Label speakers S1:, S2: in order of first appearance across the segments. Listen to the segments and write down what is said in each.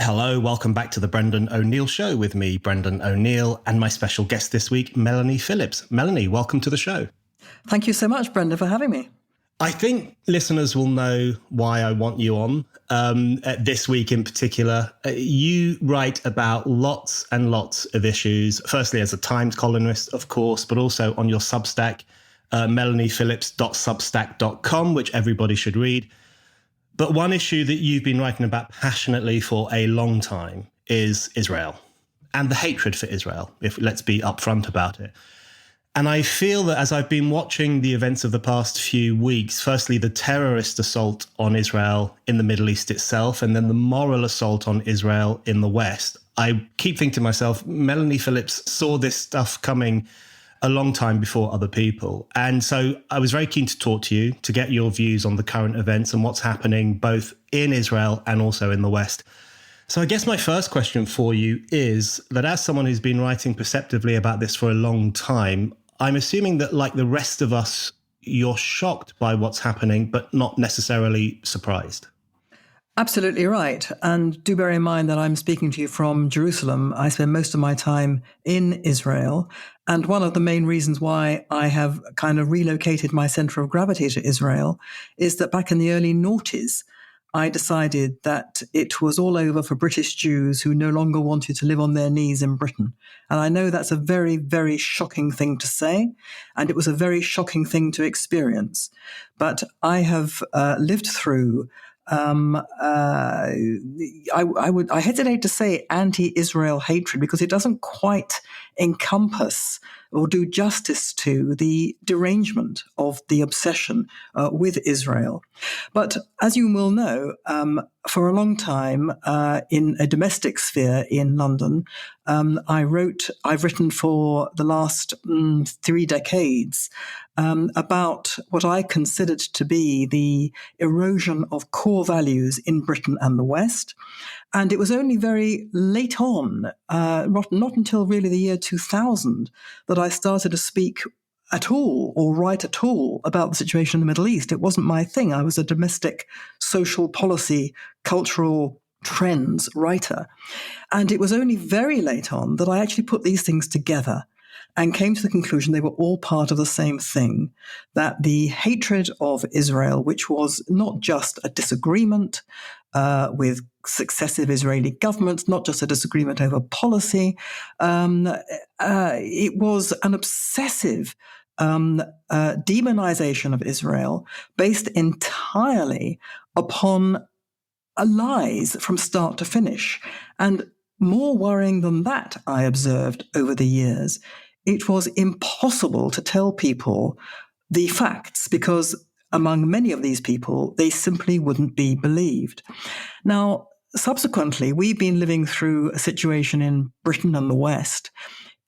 S1: Hello, welcome back to the Brendan O'Neill Show with me, Brendan O'Neill, and my special guest this week, Melanie Phillips. Melanie, welcome to the show.
S2: Thank you so much, Brendan, for having me.
S1: I think listeners will know why I want you on this week in particular. You write about lots and lots of issues, firstly as a Times columnist, of course, but also on your Substack, melaniephillips.substack.com, which everybody should read. But one issue that you've been writing about passionately for a long time is Israel and the hatred for Israel, if let's be upfront about it. And I feel that as I've been watching the events of the past few weeks, firstly, the terrorist assault on Israel in the Middle East itself, and then the moral assault on Israel in the West, I keep thinking to myself, Melanie Phillips saw this stuff coming a long time before other people. And so I was very keen to talk to you to get your views on the current events and what's happening both in Israel and also in the West. So I guess my first question for you is that as someone who's been writing perceptively about this for a long time, I'm assuming that like the rest of us, you're shocked by what's happening, but not necessarily surprised.
S2: Absolutely right. And do bear in mind that I'm speaking to you from Jerusalem. I spend most of my time in Israel. And one of the main reasons why I have kind of relocated my center of gravity to Israel is that back in the early noughties, I decided that it was all over for British Jews who no longer wanted to live on their knees in Britain. And I know that's a very, very shocking thing to say, and it was a very shocking thing to experience. But I have lived through I hesitate to say anti-Israel hatred because it doesn't quite encompass or do justice to the derangement of the obsession with Israel. But as you will know, for a long time in a domestic sphere in London, I've written for the last 3 decades about what I considered to be the erosion of core values in Britain and the West. And it was only very late on, not until really the year 2000, that I started to speak at all or write at all about the situation in the Middle East. It wasn't my thing. I was a domestic social policy, cultural trends writer. And it was only very late on that I actually put these things together and came to the conclusion they were all part of the same thing, that the hatred of Israel, which was not just a disagreement with successive Israeli governments, not just a disagreement over policy, it was an obsessive demonization of Israel based entirely upon lies from start to finish. And more worrying than that, I observed over the years, it was impossible to tell people the facts because among many of these people, they simply wouldn't be believed. Now, subsequently, we've been living through a situation in Britain and the West,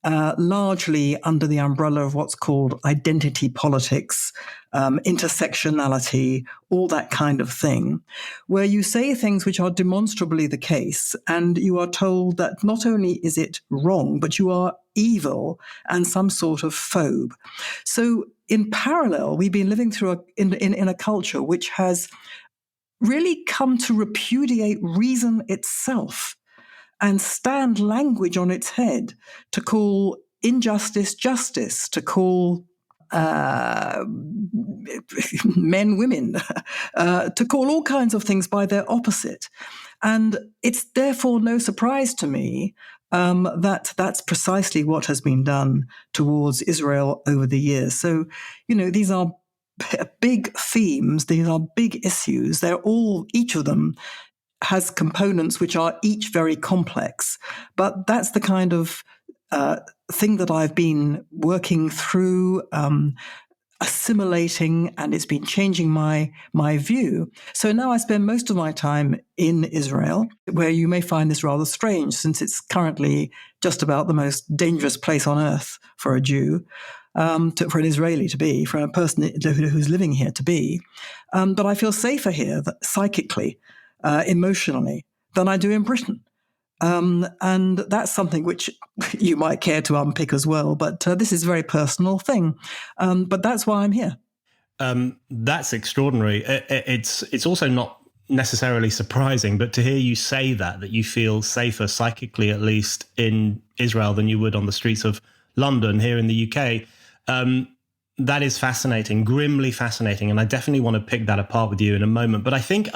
S2: largely under the umbrella of what's called identity politics, intersectionality, all that kind of thing, where you say things which are demonstrably the case, and you are told that not only is it wrong, but you are evil and some sort of phobe. So in parallel, we've been living through in a culture which has really come to repudiate reason itself and stand language on its head to call injustice justice, to call men women, to call all kinds of things by their opposite. And it's therefore no surprise to me that that's precisely what has been done towards Israel over the years. So, these are big themes, these are big issues. Each of them has components which are each very complex. But that's the kind of thing that I've been working through, assimilating, and it's been changing my view. So now I spend most of my time in Israel, where you may find this rather strange, since it's currently just about the most dangerous place on earth for a Jew, for an Israeli to be, for a person who's living here to be. But I feel safer here, psychically, emotionally, than I do in Britain. And that's something which you might care to unpick as well. But this is a very personal thing. But that's why I'm here.
S1: That's extraordinary. It's also not necessarily surprising, but to hear you say that you feel safer psychically, at least in Israel, than you would on the streets of London here in the UK, that is fascinating, grimly fascinating. And I definitely want to pick that apart with you in a moment. But I think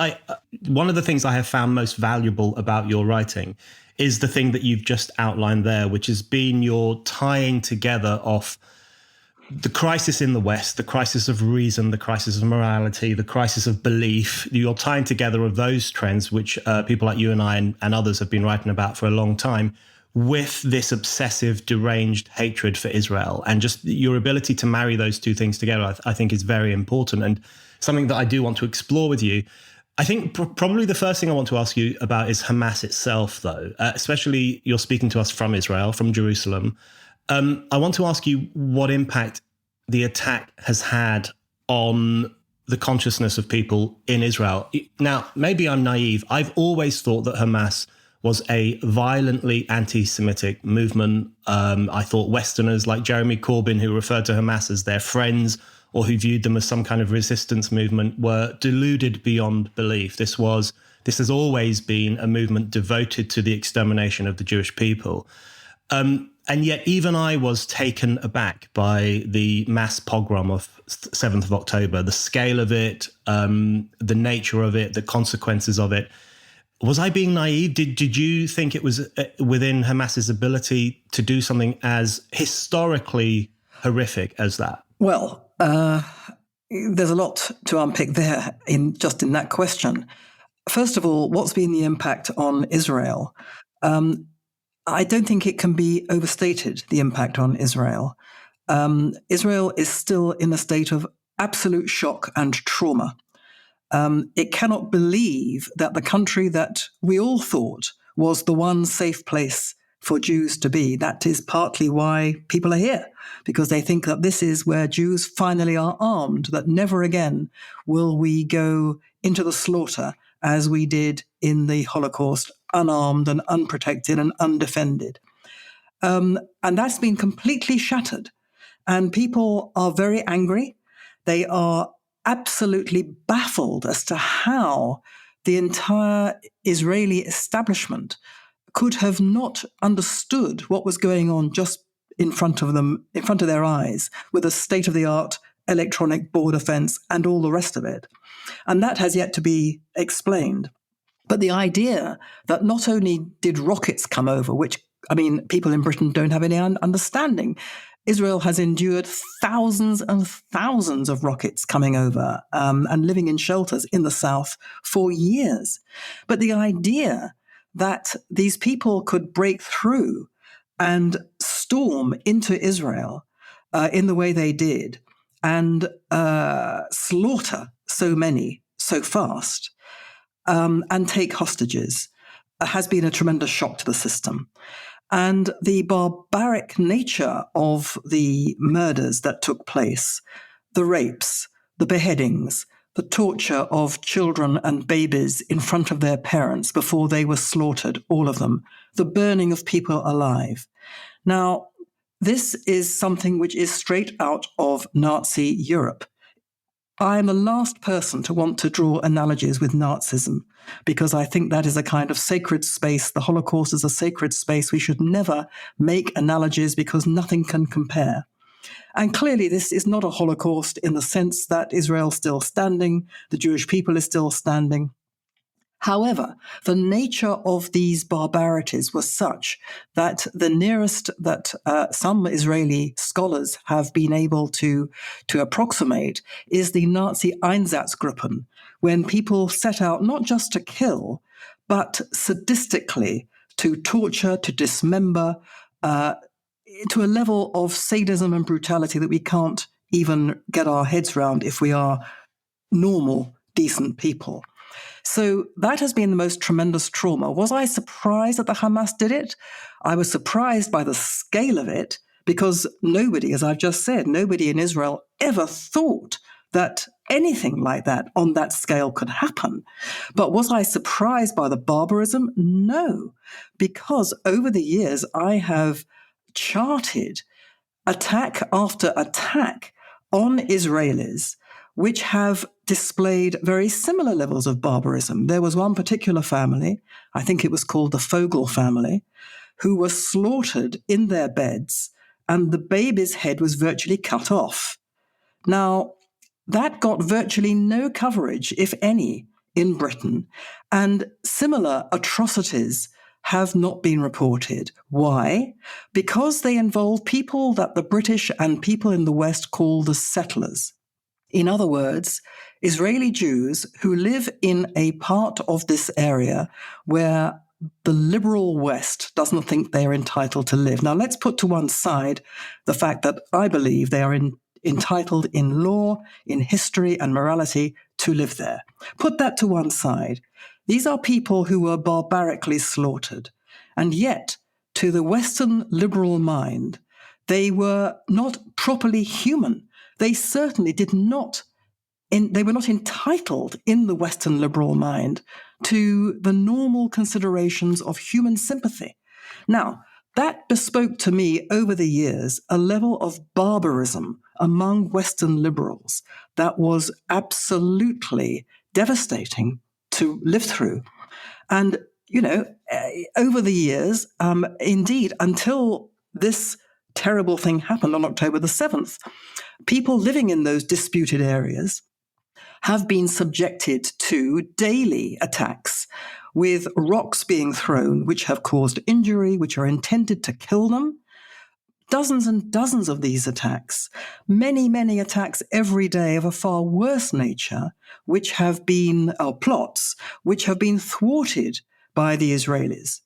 S1: one of the things I have found most valuable about your writing is the thing that you've just outlined there, which has been your tying together of the crisis in the West, the crisis of reason, the crisis of morality, the crisis of belief. You're tying together of those trends, which people like you and I and others have been writing about for a long time, with this obsessive, deranged hatred for Israel. And just your ability to marry those two things together, I think is very important, and something that I do want to explore with you. I think probably the first thing I want to ask you about is Hamas itself, though, especially you're speaking to us from Israel, from Jerusalem. I want to ask you what impact the attack has had on the consciousness of people in Israel. Now, maybe I'm naive. I've always thought that Hamas was a violently anti-Semitic movement. I thought Westerners like Jeremy Corbyn, who referred to Hamas as their friends or who viewed them as some kind of resistance movement, were deluded beyond belief. This has always been a movement devoted to the extermination of the Jewish people. And yet even I was taken aback by the mass pogrom of 7th of October, the scale of it, the nature of it, the consequences of it. Was I being naive? Did you think it was within Hamas's ability to do something as historically horrific as that?
S2: Well, there's a lot to unpick there in that question. First of all, what's been the impact on Israel? I don't think it can be overstated, the impact on Israel. Israel is still in a state of absolute shock and trauma. It cannot believe that the country that we all thought was the one safe place for Jews to be, that is partly why people are here, because they think that this is where Jews finally are armed, that never again will we go into the slaughter as we did in the Holocaust, unarmed and unprotected and undefended. And that's been completely shattered. And people are very angry. They are absolutely baffled as to how the entire Israeli establishment could have not understood what was going on just in front of them, in front of their eyes, with a state-of-the-art electronic border fence and all the rest of it. And that has yet to be explained. But the idea that not only did rockets come over, which, I mean, people in Britain don't have any understanding. Israel has endured thousands and thousands of rockets coming over and living in shelters in the south for years. But the idea that these people could break through and storm into Israel in the way they did and slaughter so many so fast and take hostages has been a tremendous shock to the system. And the barbaric nature of the murders that took place, the rapes, the beheadings, the torture of children and babies in front of their parents before they were slaughtered, all of them, the burning of people alive. Now, this is something which is straight out of Nazi Europe. I am the last person to want to draw analogies with Nazism because I think that is a kind of sacred space. The Holocaust is a sacred space. We should never make analogies because nothing can compare. And clearly this is not a Holocaust in the sense that Israel is still standing, the Jewish people is still standing. However, the nature of these barbarities was such that the nearest that some Israeli scholars have been able to approximate is the Nazi Einsatzgruppen, when people set out not just to kill, but sadistically to torture, to dismember, to a level of sadism and brutality that we can't even get our heads around if we are normal, decent people. So that has been the most tremendous trauma. Was I surprised that the Hamas did it? I was surprised by the scale of it because nobody, as I've just said, nobody in Israel ever thought that anything like that on that scale could happen. But was I surprised by the barbarism? No, because over the years I have charted attack after attack on Israelis which have displayed very similar levels of barbarism. There was one particular family, I think it was called the Fogel family, who were slaughtered in their beds, and the baby's head was virtually cut off. Now, that got virtually no coverage, if any, in Britain, and similar atrocities have not been reported. Why? Because they involve people that the British and people in the West call the settlers. In other words, Israeli Jews who live in a part of this area where the liberal West doesn't think they are entitled to live. Now, let's put to one side the fact that I believe they are entitled in law, in history and morality to live there. Put that to one side. These are people who were barbarically slaughtered. And yet, to the Western liberal mind, they were not properly human. They certainly they were not entitled in the Western liberal mind to the normal considerations of human sympathy. Now, that bespoke to me over the years a level of barbarism among Western liberals that was absolutely devastating to live through. And, over the years, indeed, until this terrible thing happened on October the 7th, people living in those disputed areas have been subjected to daily attacks with rocks being thrown, which have caused injury, which are intended to kill them. Dozens and dozens of these attacks, many, many attacks every day of a far worse nature, which have been plots, which have been thwarted by the Israelis.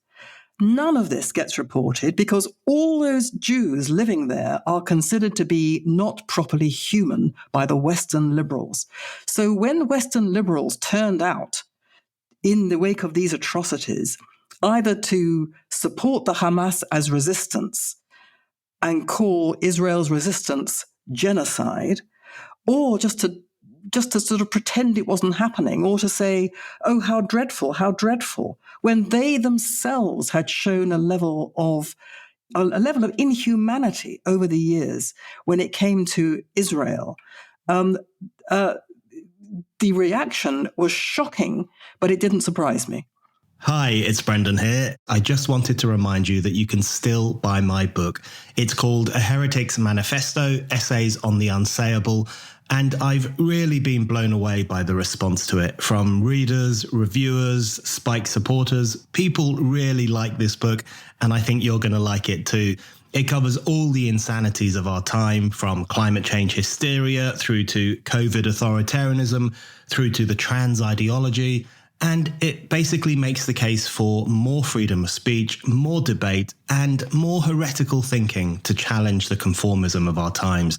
S2: None of this gets reported because all those Jews living there are considered to be not properly human by the Western liberals. So when Western liberals turned out in the wake of these atrocities, either to support the Hamas as resistance and call Israel's resistance genocide, or just to sort of pretend it wasn't happening, or to say, oh, how dreadful, when they themselves had shown a level of inhumanity over the years when it came to Israel. The reaction was shocking, but it didn't surprise me.
S1: Hi, it's Brendan here. I just wanted to remind you that you can still buy my book. It's called A Heretics Manifesto, Essays on the Unsayable, and I've really been blown away by the response to it from readers, reviewers, Spike supporters. People really like this book, and I think you're going to like it too. It covers all the insanities of our time, from climate change hysteria through to COVID authoritarianism, through to the trans ideology. And it basically makes the case for more freedom of speech, more debate, and more heretical thinking to challenge the conformism of our times.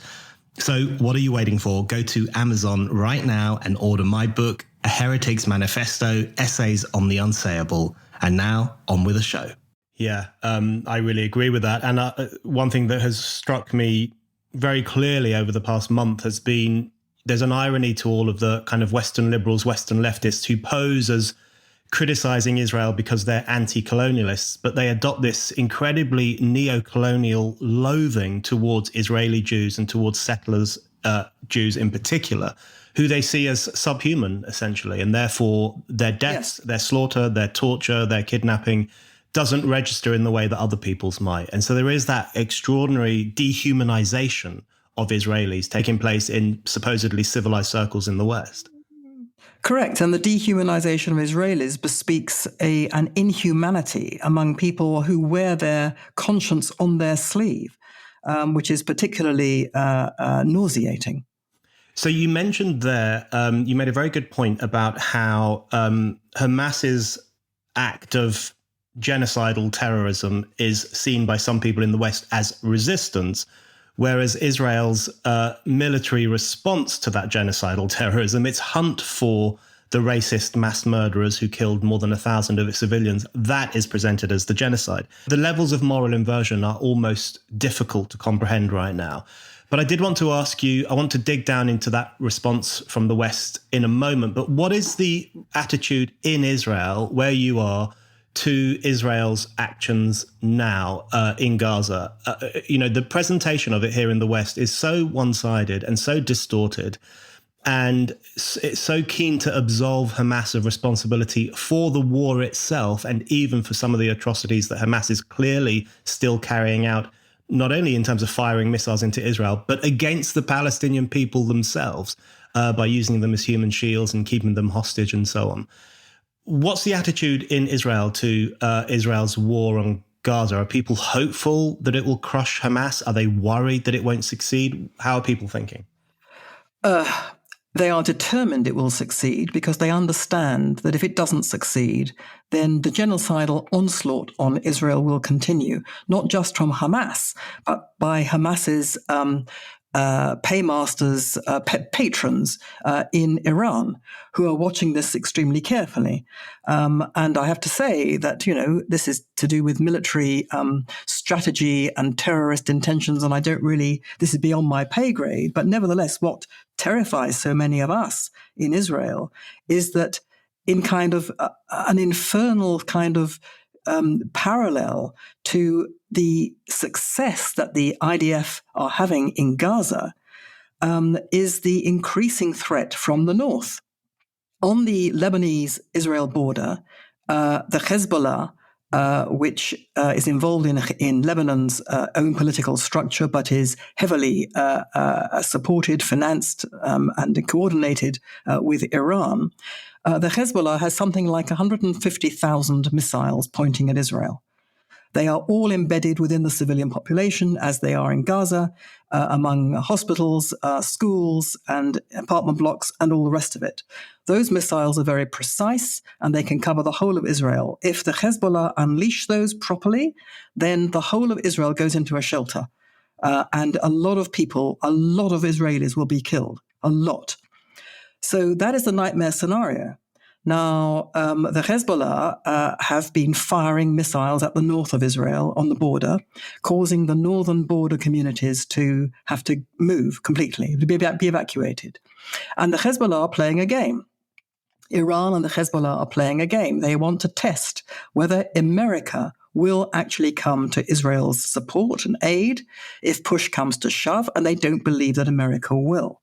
S1: So what are you waiting for? Go to Amazon right now and order my book, A Heretics Manifesto, Essays on the Unsayable. And now, on with the show. Yeah, I really agree with that. And one thing that has struck me very clearly over the past month has been there's an irony to all of the kind of Western liberals, Western leftists who pose as criticizing Israel because they're anti-colonialists, but they adopt this incredibly neo-colonial loathing towards Israeli Jews and towards settlers, Jews in particular, who they see as subhuman, essentially. And therefore, their deaths, their slaughter, their torture, their kidnapping doesn't register in the way that other people's might. And so there is that extraordinary dehumanization of Israelis taking place in supposedly civilized circles in the West.
S2: Correct. And the dehumanization of Israelis bespeaks an inhumanity among people who wear their conscience on their sleeve, which is particularly nauseating.
S1: So you mentioned there, you made a very good point about how Hamas's act of genocidal terrorism is seen by some people in the West as resistance, whereas Israel's military response to that genocidal terrorism, its hunt for the racist mass murderers who killed more than 1,000 of its civilians, that is presented as the genocide. The levels of moral inversion are almost difficult to comprehend right now. But I did want to ask you, I want to dig down into that response from the West in a moment, but what is the attitude in Israel, where you are, to Israel's actions now in Gaza? The presentation of it here in the West is so one-sided and so distorted. and it's so keen to absolve Hamas of responsibility for the war itself, and even for some of the atrocities that Hamas is clearly still carrying out, not only in terms of firing missiles into Israel, but against the Palestinian people themselves, by using them as human shields and keeping them hostage and so on. What's the attitude in Israel to Israel's war on Gaza? Are people hopeful that it will crush Hamas? Are they worried that it won't succeed? How are people thinking?
S2: They are determined it will succeed because they understand that if it doesn't succeed, then the genocidal onslaught on Israel will continue, not just from Hamas, but by Hamas's paymasters, patrons in Iran, who are watching this extremely carefully. And I have to say that, this is to do with military strategy and terrorist intentions, and this is beyond my pay grade. But nevertheless, what terrifies so many of us in Israel is that in kind of an infernal kind of parallel to the success that the IDF are having in Gaza, is the increasing threat from the north. On the Lebanese-Israel border, the Hezbollah, which is involved in Lebanon's own political structure, but is heavily supported, financed, and coordinated with Iran, the Hezbollah has something like 150,000 missiles pointing at Israel. They are all embedded within the civilian population, as they are in Gaza, among hospitals, schools, and apartment blocks, and all the rest of it. Those missiles are very precise, and they can cover the whole of Israel. If the Hezbollah unleash those properly, then the whole of Israel goes into a shelter. And a lot of Israelis will be killed. A lot. So that is the nightmare scenario. Now, the Hezbollah have been firing missiles at the north of Israel on the border, causing the northern border communities to have to move completely, to be evacuated. And the Hezbollah are playing a game. Iran and the Hezbollah are playing a game. They want to test whether America will actually come to Israel's support and aid if push comes to shove, and they don't believe that America will.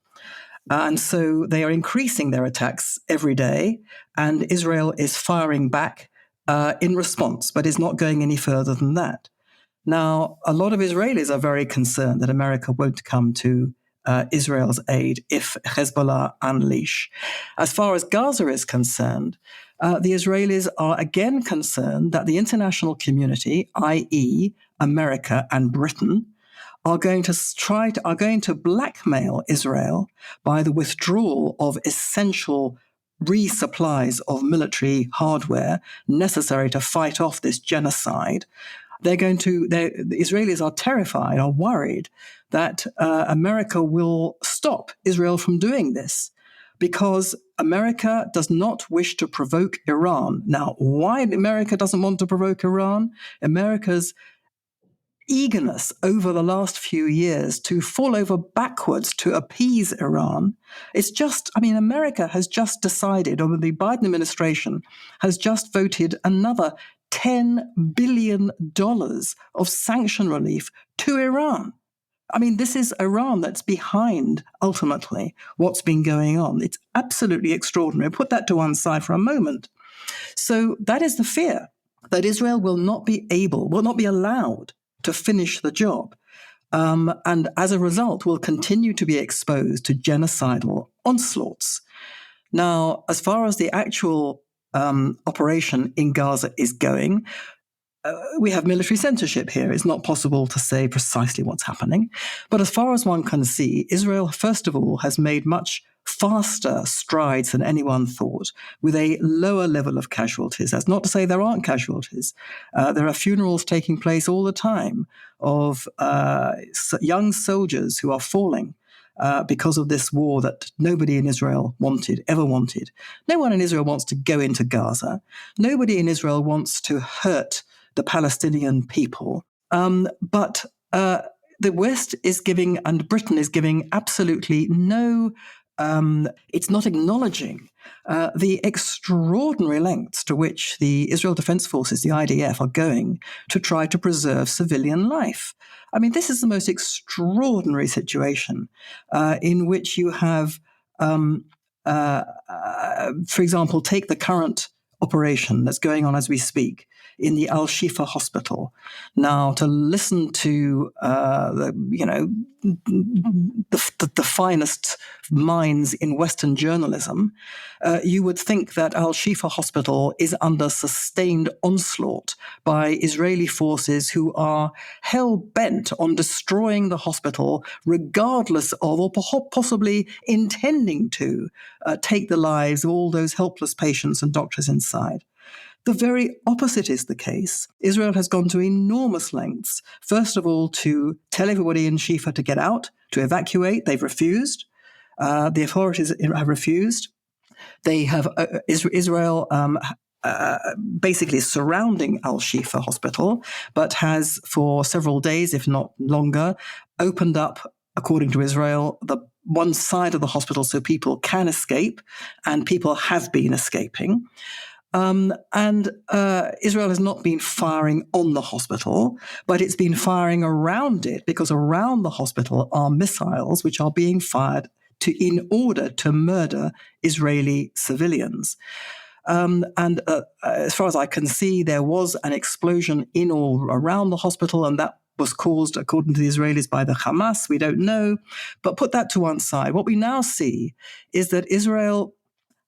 S2: And so they are increasing their attacks every day, and Israel is firing back in response, but is not going any further than that. Now, a lot of Israelis are very concerned that America won't come to Israel's aid if Hezbollah unleash. As far as Gaza is concerned, the Israelis are again concerned that the international community, i.e. America and Britain, are going to blackmail Israel by the withdrawal of essential resupplies of military hardware necessary to fight off this genocide. The Israelis are terrified, are worried that America will stop Israel from doing this because America does not wish to provoke Iran. Now, why America doesn't want to provoke Iran? America's eagerness over the last few years to fall over backwards to appease Iran. America has just decided, or the Biden administration has just voted another $10 billion of sanction relief to Iran. This is Iran that's behind, ultimately, what's been going on. It's absolutely extraordinary. Put that to one side for a moment. So that is the fear, that Israel will not be allowed to finish the job, and as a result will continue to be exposed to genocidal onslaughts. Now, as far as the actual operation in Gaza is going, we have military censorship here. It's not possible to say precisely what's happening. But as far as one can see, Israel, first of all, has made much faster strides than anyone thought, with a lower level of casualties. That's not to say there aren't casualties. There are funerals taking place all the time of young soldiers who are falling because of this war that nobody in Israel ever wanted. No one in Israel wants to go into Gaza. Nobody in Israel wants to hurt the Palestinian people. But the West is giving, and Britain is giving, absolutely no it's not acknowledging the extraordinary lengths to which the Israel Defense Forces, the IDF, are going to try to preserve civilian life. This is the most extraordinary situation in which you have for example, take the current operation that's going on as we speak in the Al-Shifa hospital. Now, to listen to the finest minds in Western journalism, you would think that Al-Shifa hospital is under sustained onslaught by Israeli forces who are hell-bent on destroying the hospital, regardless of, or possibly intending to, take the lives of all those helpless patients and doctors inside. The very opposite is the case. Israel has gone to enormous lengths, first of all, to tell everybody in Shifa to get out, to evacuate. They've refused. The authorities have refused. They have Israel basically surrounding Al-Shifa hospital, but has for several days, if not longer, opened up, according to Israel, the one side of the hospital so people can escape, and people have been escaping. Israel has not been firing on the hospital, but it's been firing around it, because around the hospital are missiles which are being fired in order to murder Israeli civilians. As far as I can see, there was an explosion in or around the hospital, and that was caused, according to the Israelis, by the Hamas. We don't know. But put that to one side. What we now see is that Israel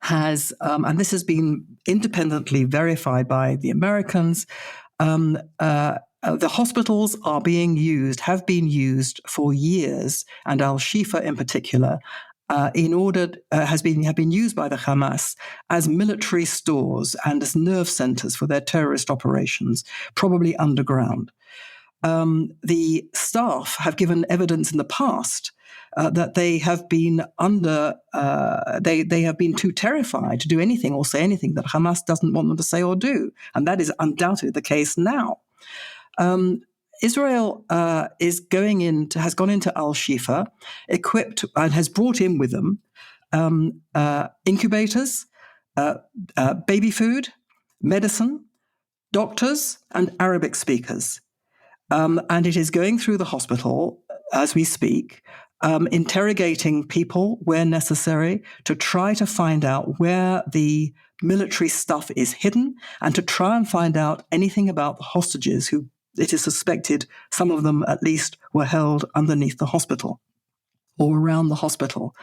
S2: has, and this has been independently verified by the Americans, the hospitals have been used for years, and Al-Shifa in particular, have been used by the Hamas as military stores and as nerve centers for their terrorist operations, probably underground. The staff have given evidence in the past that they have been they have been too terrified to do anything or say anything that Hamas doesn't want them to say or do, and that is undoubtedly the case now. Israel has gone into Al-Shifa, equipped and has brought in with them incubators, baby food, medicine, doctors, and Arabic speakers. And it is going through the hospital as we speak, interrogating people where necessary to try to find out where the military stuff is hidden, and to try and find out anything about the hostages who it is suspected, some of them at least, were held underneath the hospital or around the hospital.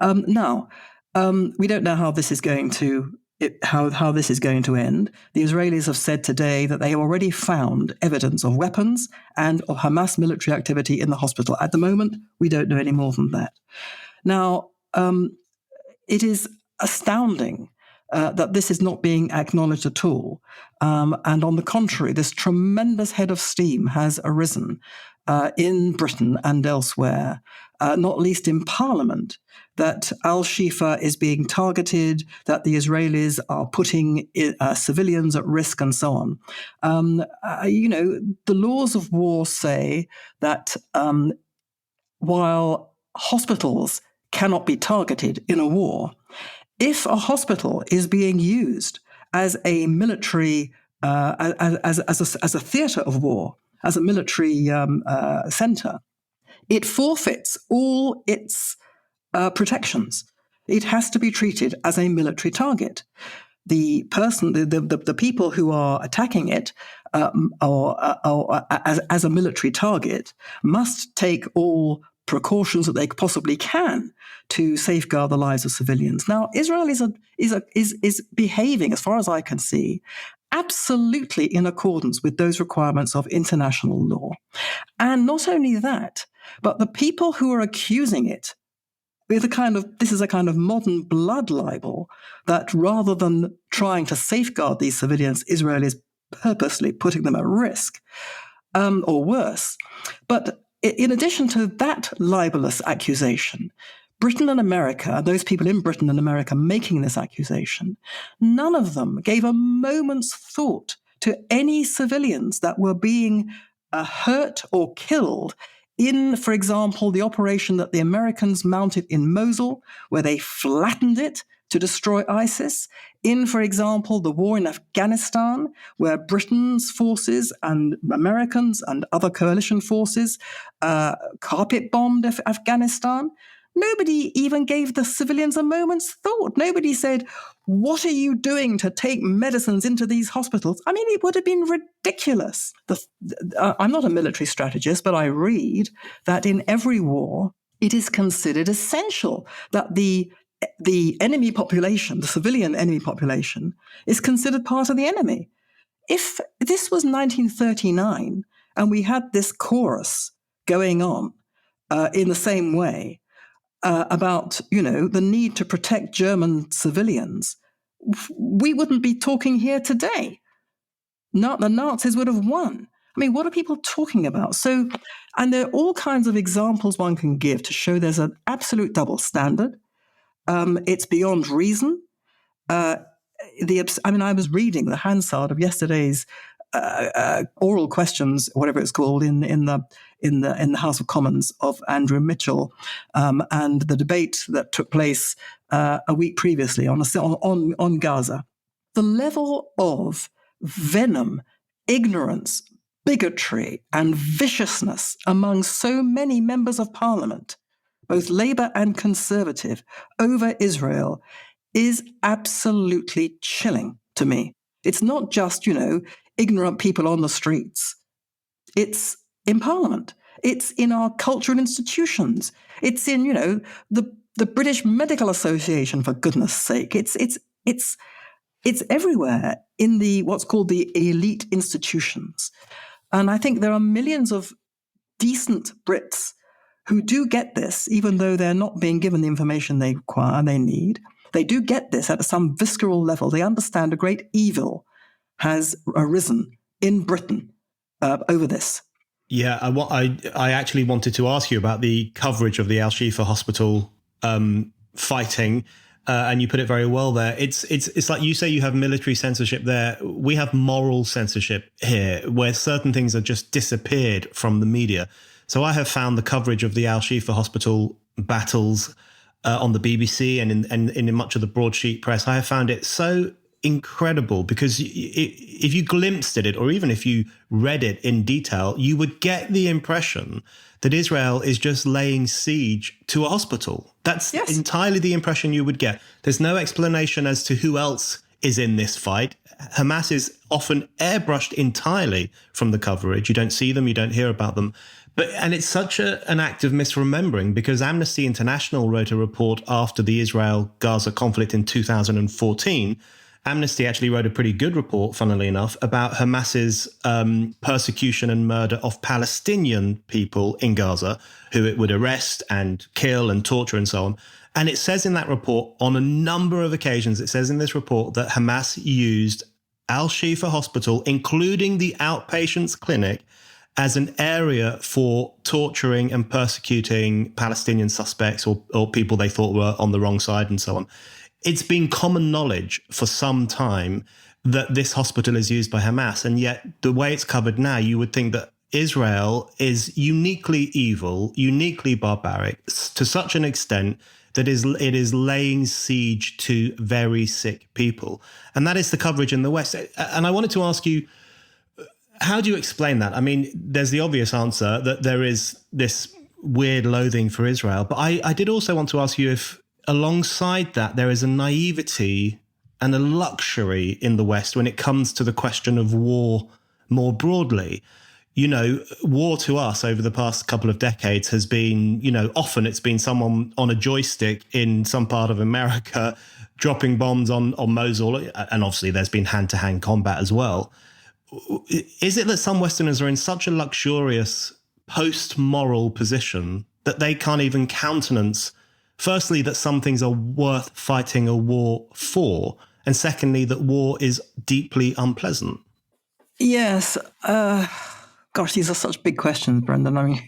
S2: We don't know how this is going to how this is going to end. The Israelis have said today that they have already found evidence of weapons and of Hamas military activity in the hospital. At the moment, we don't know any more than that. Now, it is astounding that this is not being acknowledged at all. And on the contrary, this tremendous head of steam has arisen in Britain and elsewhere, not least in Parliament, that Al-Shifa is being targeted, that the Israelis are putting civilians at risk, and so on. The laws of war say that while hospitals cannot be targeted in a war, if a hospital is being used as a military, as a theater of war, as a military center, it forfeits all its protections. It has to be treated as a military target. The people who are attacking it as a military target must take all precautions that they possibly can to safeguard the lives of civilians. Now, Israel is behaving, as far as I can see, absolutely in accordance with those requirements of international law. And not only that, but the people who are accusing it, this is a kind of modern blood libel, that rather than trying to safeguard these civilians, Israel is purposely putting them at risk, or worse. But in addition to that libelous accusation, Britain and America, those people in Britain and America making this accusation, none of them gave a moment's thought to any civilians that were being hurt or killed in, for example, the operation that the Americans mounted in Mosul, where they flattened it to destroy ISIS, in, for example, the war in Afghanistan, where Britain's forces and Americans and other coalition forces carpet-bombed Afghanistan. Nobody even gave the civilians a moment's thought. Nobody said, what are you doing to take medicines into these hospitals? I mean, it would have been ridiculous. I'm not a military strategist, but I read that in every war, it is considered essential that the enemy population, the civilian enemy population, is considered part of the enemy. If this was 1939 and we had this chorus going on in the same way, about, the need to protect German civilians, we wouldn't be talking here today. The Nazis would have won. I mean, what are people talking about? So, and there are all kinds of examples one can give to show there's an absolute double standard. It's beyond reason. I was reading the Hansard of yesterday's oral questions, whatever it's called, in the House of Commons of Andrew Mitchell, and the debate that took place a week previously on Gaza. The level of venom, ignorance, bigotry, and viciousness among so many members of Parliament, both Labour and Conservative, over Israel is absolutely chilling to me. It's not just, ignorant people on the streets. It's in Parliament. It's in our cultural institutions. It's in, the British Medical Association, for goodness sake. It's everywhere in what's called the elite institutions. And I think there are millions of decent Brits who do get this, even though they're not being given the information they require and they need. They do get this at some visceral level. They understand a great evil has arisen in Britain over this.
S1: Yeah, I actually wanted to ask you about the coverage of the Al-Shifa hospital fighting, and you put it very well there. It's like you say you have military censorship there. We have moral censorship here, where certain things are just disappeared from the media. So I have found the coverage of the Al-Shifa hospital battles on the BBC and in much of the broadsheet press. I have found it so incredible, because if you glimpsed at it, or even if you read it in detail, you would get the impression that Israel is just laying siege to a hospital. That's entirely the impression you would get. There's no explanation as to who else is in this fight. Hamas is often airbrushed entirely from the coverage. You don't see them, you don't hear about them. And it's such an act of misremembering, because Amnesty International wrote a report after the Israel-Gaza conflict in 2014. Amnesty actually wrote a pretty good report, funnily enough, about Hamas's persecution and murder of Palestinian people in Gaza, who it would arrest and kill and torture and so on. And it says in that report, on a number of occasions, it says in this report that Hamas used Al-Shifa Hospital, including the outpatients clinic, as an area for torturing and persecuting Palestinian suspects or people they thought were on the wrong side and so on. It's been common knowledge for some time that this hospital is used by Hamas. And yet the way it's covered now, you would think that Israel is uniquely evil, uniquely barbaric, to such an extent that it is laying siege to very sick people. And that is the coverage in the West. And I wanted to ask you, how do you explain that? I mean, there's the obvious answer that there is this weird loathing for Israel. But I did also want to ask you if, alongside that, there is a naivety and a luxury in the West when it comes to the question of war more broadly. War to us over the past couple of decades has been, often it's been someone on a joystick in some part of America dropping bombs on Mosul. And obviously there's been hand-to-hand combat as well. Is it that some Westerners are in such a luxurious post-moral position that they can't even countenance, firstly, that some things are worth fighting a war for, and secondly, that war is deeply unpleasant? Yes.
S2: Gosh, these are such big questions, Brendan. I mean,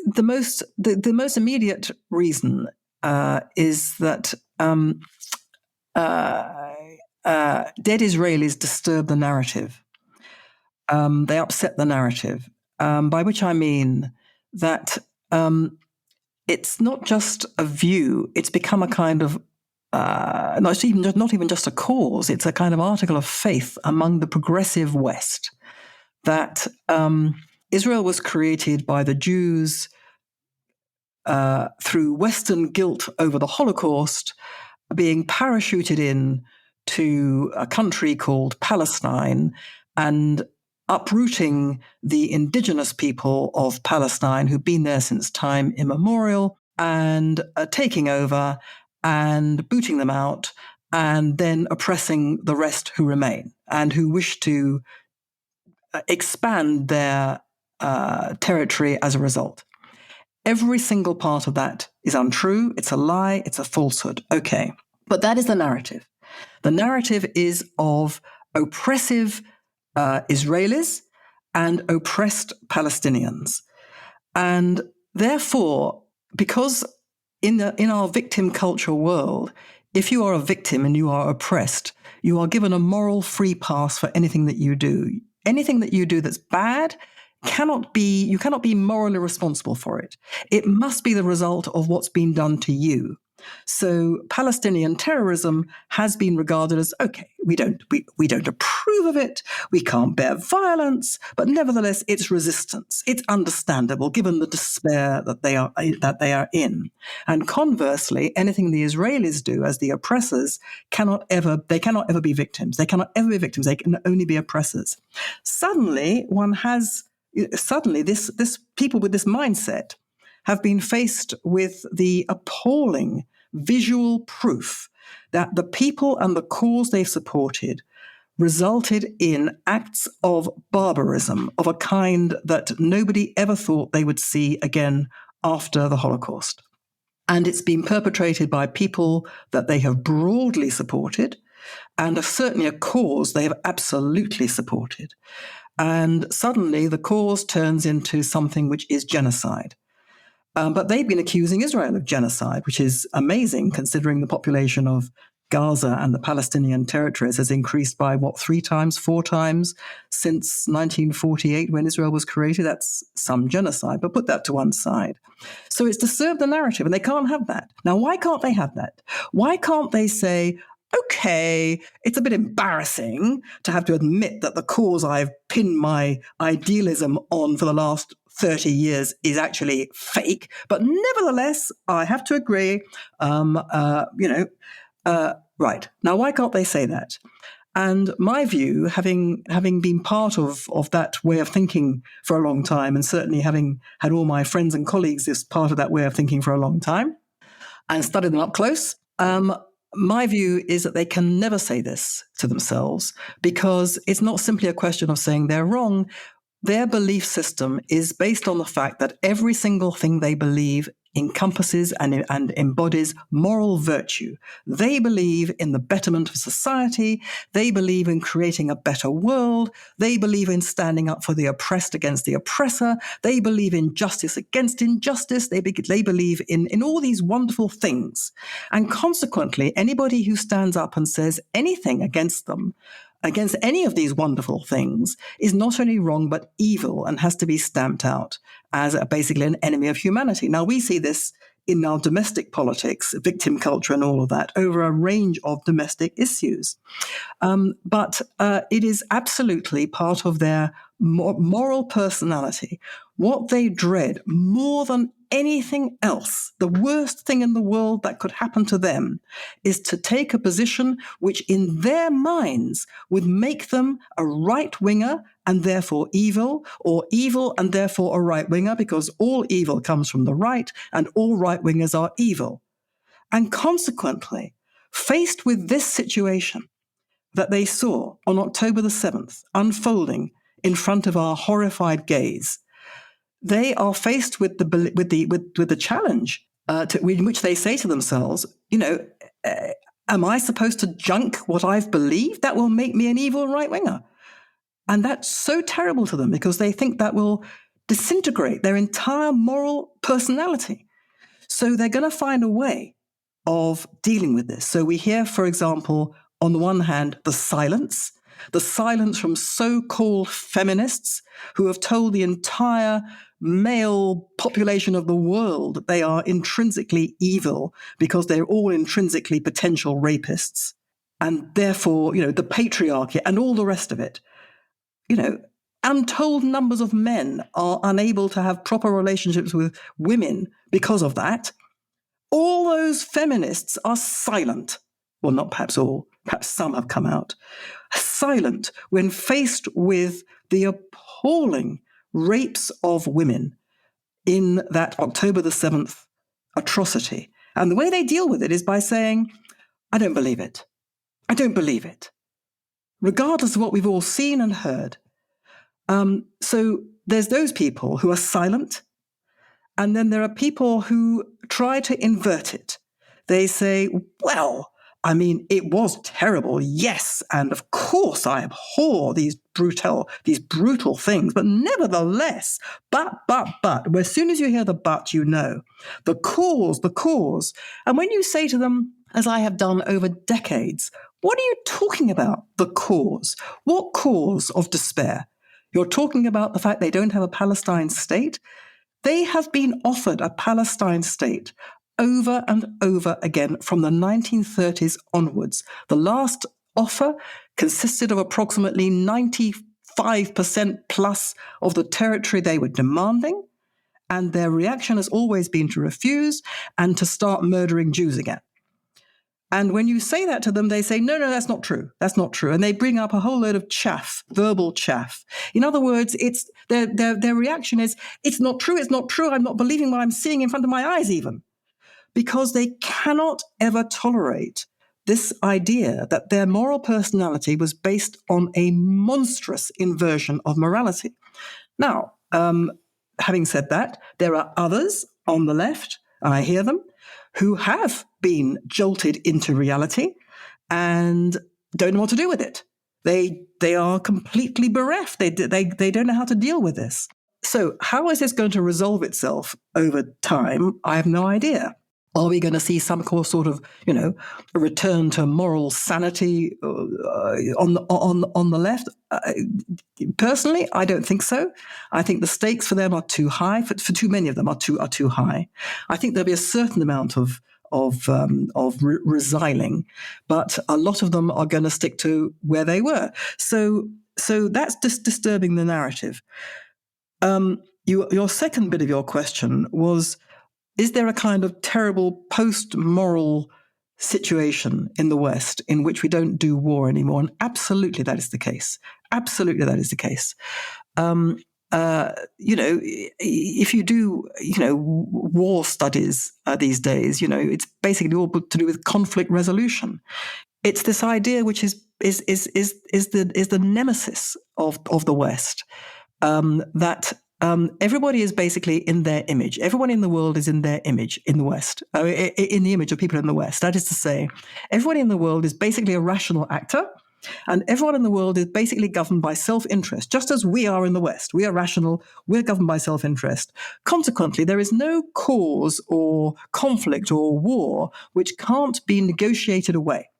S2: the most immediate reason is that dead Israelis disturb the narrative. They upset the narrative, by which I mean that it's not just a view, it's become a kind of, not even just a cause, it's a kind of article of faith among the progressive West that Israel was created by the Jews through Western guilt over the Holocaust, being parachuted in to a country called Palestine and uprooting the indigenous people of Palestine who've been there since time immemorial and taking over and booting them out and then oppressing the rest who remain and who wish to expand their territory as a result. Every single part of that is untrue. It's a lie. It's a falsehood. Okay. But that is the narrative. The narrative is of oppressive Israelis and oppressed Palestinians. And therefore, because in our victim culture world, if you are a victim and you are oppressed, you are given a moral free pass for anything that you do. Anything that you do that's bad you cannot be morally responsible for it. It must be the result of what's been done to you. So Palestinian terrorism has been regarded as, okay, we don't approve of it, we can't bear violence, but nevertheless it's resistance. It's understandable given the despair that they are in. And conversely, anything the Israelis do as the oppressors cannot ever be victims. They cannot ever be victims. They can only be oppressors. Suddenly this people with this mindset have been faced with the appalling visual proof that the people and the cause they've supported resulted in acts of barbarism of a kind that nobody ever thought they would see again after the Holocaust. And it's been perpetrated by people that they have broadly supported, and certainly a cause they have absolutely supported. And suddenly the cause turns into something which is genocide. But they've been accusing Israel of genocide, which is amazing considering the population of Gaza and the Palestinian territories has increased by, 3 times, 4 times since 1948 when Israel was created. That's some genocide, but put that to one side. So it's to serve the narrative, and they can't have that. Now, why can't they have that? Why can't they say, okay, it's a bit embarrassing to have to admit that the cause I've pinned my idealism on for the last 30 years is actually fake, but nevertheless, I have to agree, right. Now, why can't they say that? And my view, having been part of that way of thinking for a long time, and certainly having had all my friends and colleagues as part of that way of thinking for a long time, and studied them up close, my view is that they can never say this to themselves because it's not simply a question of saying they're wrong. Their belief system is based on the fact that every single thing they believe encompasses and embodies moral virtue. They believe in the betterment of society. They believe in creating a better world. They believe in standing up for the oppressed against the oppressor. They believe in justice against injustice. They believe in all these wonderful things. And consequently, anybody who stands up and says anything against them, against any of these wonderful things, is not only wrong but evil and has to be stamped out as basically an enemy of humanity. Now, we see this in our domestic politics, victim culture and all of that, over a range of domestic issues. But it is absolutely part of their moral personality. What they dread more than anything else, the worst thing in the world that could happen to them, is to take a position which in their minds would make them a right-winger and therefore evil, or evil and therefore a right-winger, because all evil comes from the right and all right-wingers are evil. And consequently, faced with this situation that they saw on October the 7th unfolding in front of our horrified gaze, they are faced with the challenge in which they say to themselves, am I supposed to junk what I've believed? That will make me an evil right-winger. And that's so terrible to them because they think that will disintegrate their entire moral personality. So they're going to find a way of dealing with this. So we hear, for example, on the one hand, the silence from so-called feminists who have told the entire male population of the world that they are intrinsically evil because they're all intrinsically potential rapists. And therefore, the patriarchy and all the rest of it. untold numbers of men are unable to have proper relationships with women because of that, all those feminists are silent. Well, not perhaps all, perhaps some have come out. Silent when faced with the appalling rapes of women in that October the 7th atrocity. And the way they deal with it is by saying, I don't believe it. I don't believe it. Regardless of what we've all seen and heard. So there's those people who are silent, and then there are people who try to invert it. They say, well, I mean, it was terrible, yes, and of course I abhor these brutal things, but nevertheless, but, as soon as you hear the but, you know, the cause. And when you say to them, as I have done over decades, what are you talking about, the cause? What cause of despair? You're talking about the fact they don't have a Palestine state? They have been offered a Palestine state over and over again from the 1930s onwards. The last offer consisted of approximately 95% plus of the territory they were demanding, and their reaction has always been to refuse and to start murdering Jews again. And when you say that to them, they say, no, that's not true. That's not true. And they bring up a whole load of chaff, verbal chaff. In other words, it's their reaction is, it's not true. I'm not believing what I'm seeing in front of my eyes even. Because they cannot ever tolerate this idea that their moral personality was based on a monstrous inversion of morality. Now, having said that, there are others on the left, and I hear them, who have been jolted into reality and don't know what to do with it. They are completely bereft. They don't know how to deal with this. So how is this going to resolve itself over time? I have no idea. Are we going to see some sort of, a return to moral sanity on the left? Personally, I don't think so. I think the stakes for them are too high. For too many of them are too high. I think there'll be a certain amount of resiling, but a lot of them are going to stick to where they were. So that's just disturbing the narrative. Your second bit of your question was, is there a kind of terrible post-moral situation in the West in which we don't do war anymore? And absolutely that is the case. Absolutely that is the case. If you do, war studies these days, it's basically all to do with conflict resolution. It's this idea which is the nemesis of the West, that everybody is basically in their image. Everyone in the world is in their image in the West, in the image of people in the West. That is to say, everybody in the world is basically a rational actor, and everyone in the world is basically governed by self-interest, just as we are in the West. We are rational, we're governed by self-interest. Consequently, there is no cause or conflict or war which can't be negotiated away.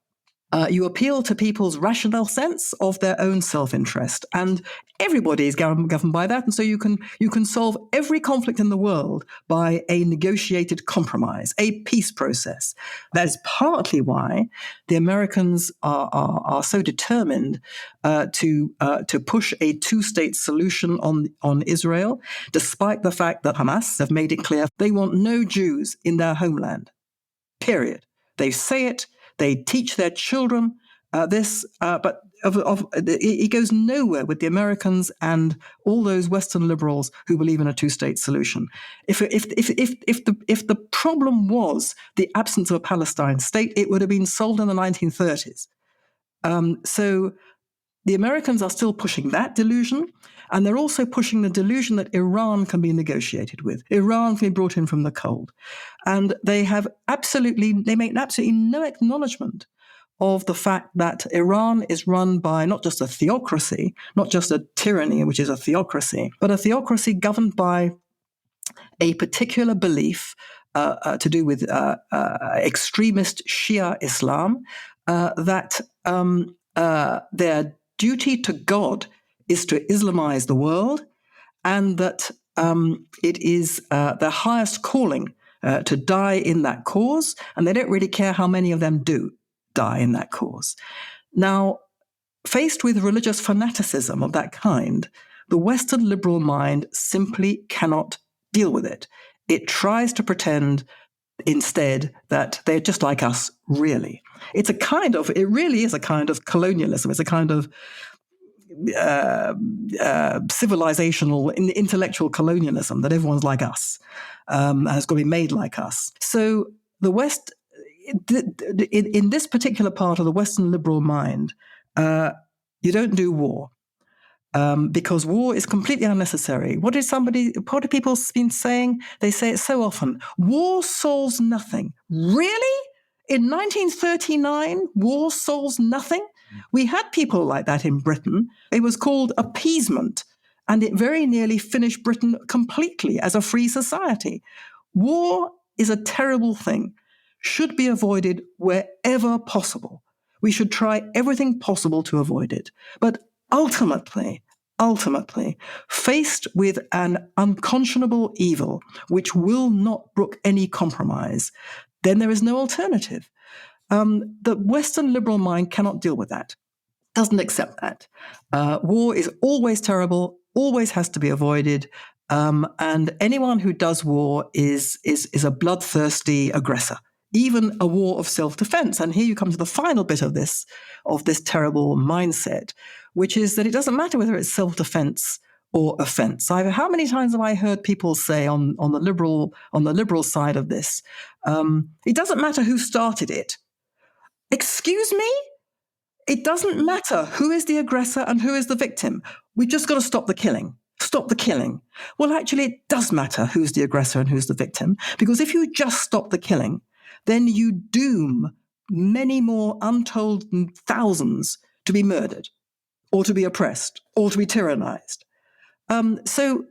S2: You appeal to people's rational sense of their own self-interest, and everybody is governed by that. And so you can solve every conflict in the world by a negotiated compromise, a peace process. That is partly why the Americans are so determined to push a two-state solution on Israel, despite the fact that Hamas have made it clear they want no Jews in their homeland. Period. They say it. They teach their children this, but it goes nowhere with the Americans and all those Western liberals who believe in a two-state solution. If the problem was the absence of a Palestine state, it would have been solved in the 1930s. So the Americans are still pushing that delusion, and they're also pushing the delusion that Iran can be negotiated with. Iran can be brought in from the cold. And they make absolutely no acknowledgement of the fact that Iran is run by not just a theocracy, not just a tyranny, which is a theocracy, but a theocracy governed by a particular belief to do with extremist Shia Islam, that their duty to God is to Islamize the world, and that it is their highest calling to die in that cause, and they don't really care how many of them do die in that cause. Now, faced with religious fanaticism of that kind, The Western liberal mind simply cannot deal with it. It tries to pretend instead that they're just like us, really. It really is a kind of colonialism. It's a kind of civilizational, intellectual colonialism, that everyone's like us, and has got to be made like us. So the West, in this particular part of the Western liberal mind, you don't do war. Because war is completely unnecessary. What do people been saying? They say it so often. War solves nothing. Really? In 1939, war solves nothing? We had people like that in Britain. It was called appeasement, and it very nearly finished Britain completely as a free society. War is a terrible thing, should be avoided wherever possible. We should try everything possible to avoid it. But ultimately, faced with an unconscionable evil which will not brook any compromise, then there is no alternative. The Western liberal mind cannot deal with that, doesn't accept that. War is always terrible, always has to be avoided, and anyone who does war is a bloodthirsty aggressor. Even a war of self-defense. And here you come to the final bit of this terrible mindset, which is that it doesn't matter whether it's self-defense or offense. How many times have I heard people say on the liberal side of this, it doesn't matter who started it. Excuse me? It doesn't matter who is the aggressor and who is the victim. We've just got to stop the killing. Stop the killing. Well, actually, it does matter who's the aggressor and who's the victim, because if you just stop the killing, then you doom many more untold thousands to be murdered or to be oppressed or to be tyrannized. So,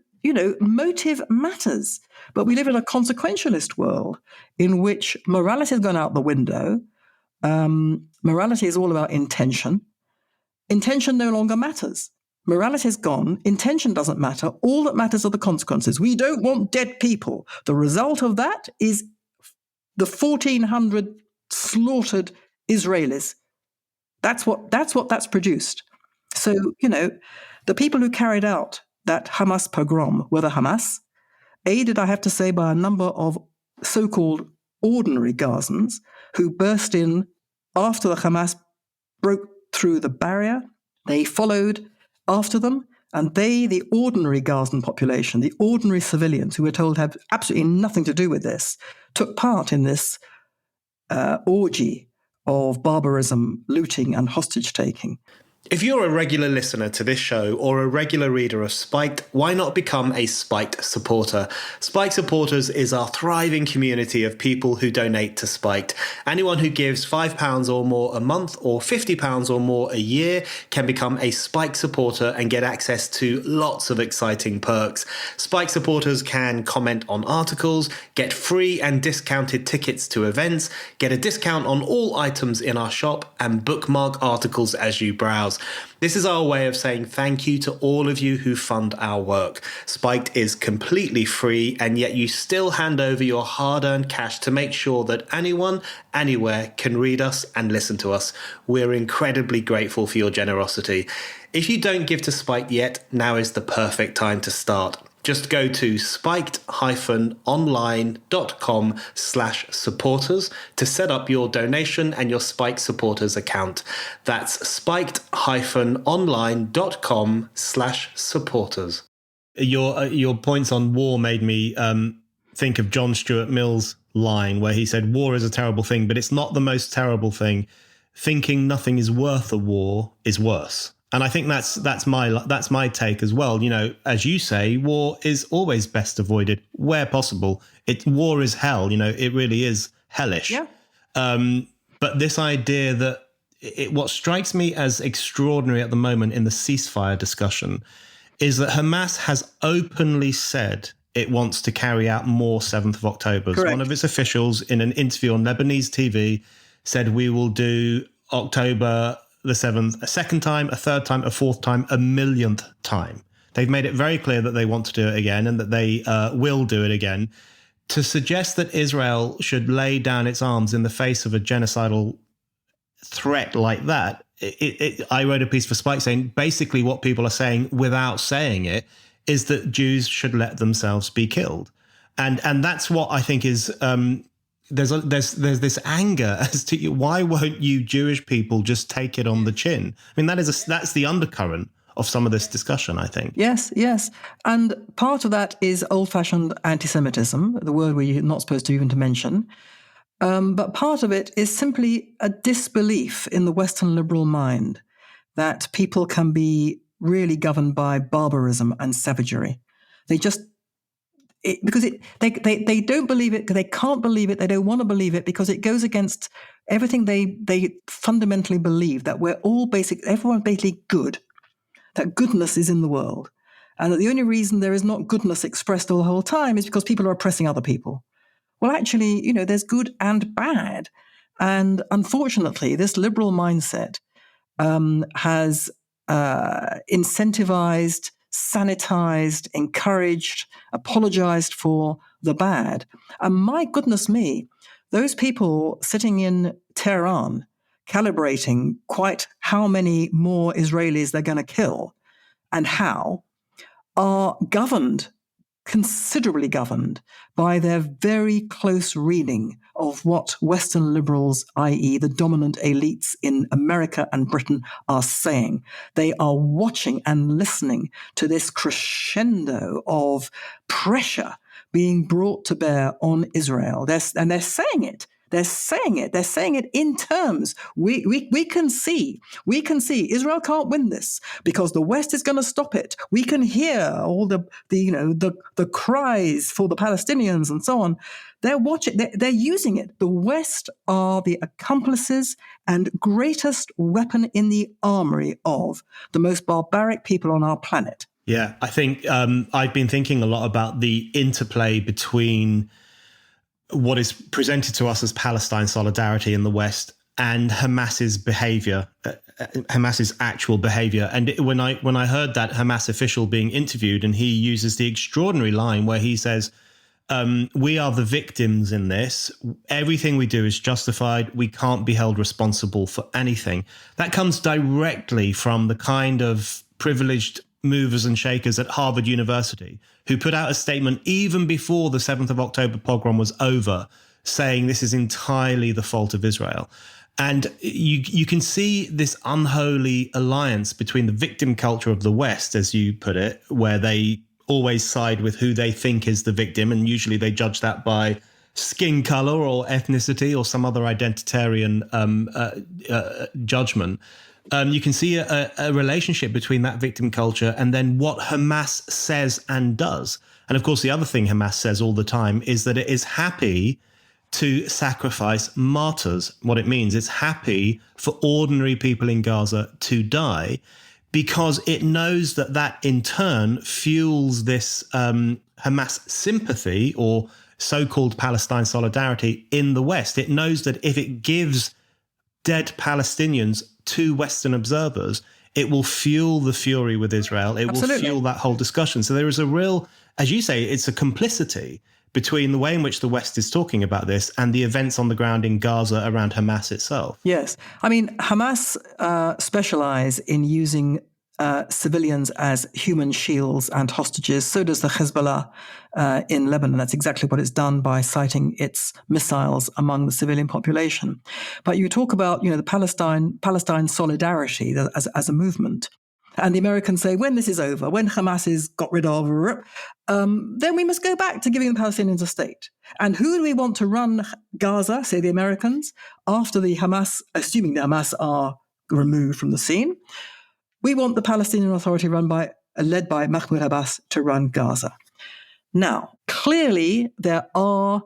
S2: motive matters. But we live in a consequentialist world in which morality has gone out the window. Morality is all about intention. Intention no longer matters. Morality is gone. Intention doesn't matter. All that matters are the consequences. We don't want dead people. The result of that is the 1,400 slaughtered Israelis. That's what's produced. So, the people who carried out that Hamas pogrom were the Hamas, aided, I have to say, by a number of so-called ordinary Gazans who burst in after the Hamas broke through the barrier. They followed after them, and the ordinary Gazan population, the ordinary civilians who were told to have absolutely nothing to do with this, took part in this orgy of barbarism, looting, and hostage-taking.
S1: If you're a regular listener to this show or a regular reader of Spiked, why not become a Spiked supporter? Spiked supporters is our thriving community of people who donate to Spiked. Anyone who gives £5 or more a month or £50 or more a year can become a Spiked supporter and get access to lots of exciting perks. Spiked supporters can comment on articles, get free and discounted tickets to events, get a discount on all items in our shop, and bookmark articles as you browse. This is our way of saying thank you to all of you who fund our work. Spiked is completely free, and yet you still hand over your hard-earned cash to make sure that anyone, anywhere can read us and listen to us. We're incredibly grateful for your generosity. If you don't give to Spiked yet, now is the perfect time to start. Just go to spiked-online.com/supporters to set up your donation and your Spiked supporters account. That's spiked-online.com/supporters. Your points on war made me think of John Stuart Mill's line where he said, war is a terrible thing, but it's not the most terrible thing. Thinking nothing is worth a war is worse. And I think that's my take as well. As you say, war is always best avoided where possible. War is hell. It really is hellish.
S2: Yeah.
S1: But this idea that what strikes me as extraordinary at the moment in the ceasefire discussion is that Hamas has openly said it wants to carry out more 7th of October.
S2: Correct.
S1: One of its officials in an interview on Lebanese TV said we will do October the 7th, a second time, a third time, a fourth time, a millionth time. They've made it very clear that they want to do it again and that they will do it again. To suggest that Israel should lay down its arms in the face of a genocidal threat like that I wrote a piece for Spike saying basically what people are saying without saying it is that Jews should let themselves be killed. And that's what I think is there's this anger as to why won't you Jewish people just take it on the chin? I mean, that's the undercurrent of some of this discussion, I think.
S2: Yes. And part of that is old-fashioned anti-Semitism, the word we're not supposed to even to mention. But part of it is simply a disbelief in the Western liberal mind that people can be really governed by barbarism and savagery. They don't believe it, they can't believe it, they don't want to believe it because it goes against everything they fundamentally believe, that everyone's basically good, that goodness is in the world. And that the only reason there is not goodness expressed all the whole time is because people are oppressing other people. Well, actually, there's good and bad. And unfortunately, this liberal mindset has incentivized, sanitized, encouraged, apologized for the bad. And my goodness me, those people sitting in Tehran calibrating quite how many more Israelis they're going to kill and how are considerably governed by their very close reading of what Western liberals, i.e. the dominant elites in America and Britain, are saying. They are watching and listening to this crescendo of pressure being brought to bear on Israel. They're saying it. They're saying it in terms. We can see Israel can't win this because the West is going to stop it. We can hear all the cries for the Palestinians and so on. They're watching, they're using it. The West are the accomplices and greatest weapon in the armory of the most barbaric people on our planet.
S1: Yeah, I think I've been thinking a lot about the interplay between what is presented to us as Palestine solidarity in the West and Hamas's behavior, Hamas's actual behavior. And when I heard that Hamas official being interviewed, and he uses the extraordinary line where he says, we are the victims in this. Everything we do is justified. We can't be held responsible for anything. That comes directly from the kind of privileged movers and shakers at Harvard University who put out a statement even before the 7th of October pogrom was over, saying this is entirely the fault of Israel. And you can see this unholy alliance between the victim culture of the West, as you put it, where they always side with who they think is the victim, and usually they judge that by skin color or ethnicity or some other identitarian judgment. You can see a relationship between that victim culture and then what Hamas says and does. And of course, the other thing Hamas says all the time is that it is happy to sacrifice martyrs. What it means, it's happy for ordinary people in Gaza to die because it knows that in turn fuels this Hamas sympathy or so-called Palestine solidarity in the West. It knows that if it gives dead Palestinians to Western observers, it will fuel the fury with Israel. It will fuel that whole discussion. So there is a real, as you say, it's a complicity between the way in which the West is talking about this and the events on the ground in Gaza around Hamas itself.
S2: Yes. I mean, Hamas specialize in using civilians as human shields and hostages. So does the Hezbollah in Lebanon. That's exactly what it's done by sighting its missiles among the civilian population. But you talk about, the Palestine solidarity as a movement. And the Americans say, when this is over, when Hamas is got rid of, then we must go back to giving the Palestinians a state. And who do we want to run Gaza, say the Americans, after the Hamas, assuming the Hamas are removed from the scene? We want the Palestinian Authority led by Mahmoud Abbas to run Gaza. Now, clearly there are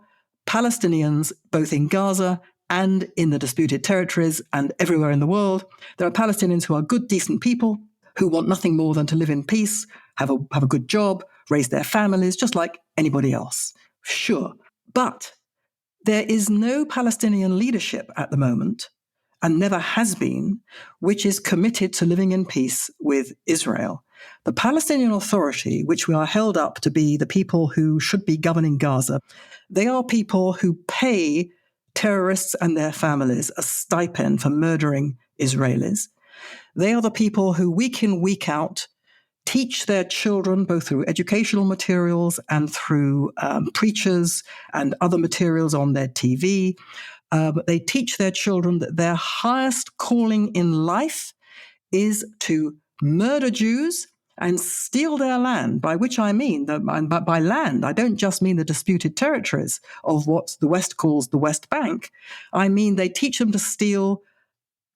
S2: Palestinians both in Gaza and in the disputed territories and everywhere in the world. There are Palestinians who are good, decent people who want nothing more than to live in peace, have a good job, raise their families, just like anybody else. Sure. But there is no Palestinian leadership at the moment, and never has been, which is committed to living in peace with Israel. The Palestinian Authority, which we are held up to be the people who should be governing Gaza, they are people who pay terrorists and their families a stipend for murdering Israelis. They are the people who week in, week out teach their children, both through educational materials and through preachers and other materials on their TV. They teach their children that their highest calling in life is to murder Jews and steal their land, by which I mean, by land, I don't just mean the disputed territories of what the West calls the West Bank. I mean, they teach them to steal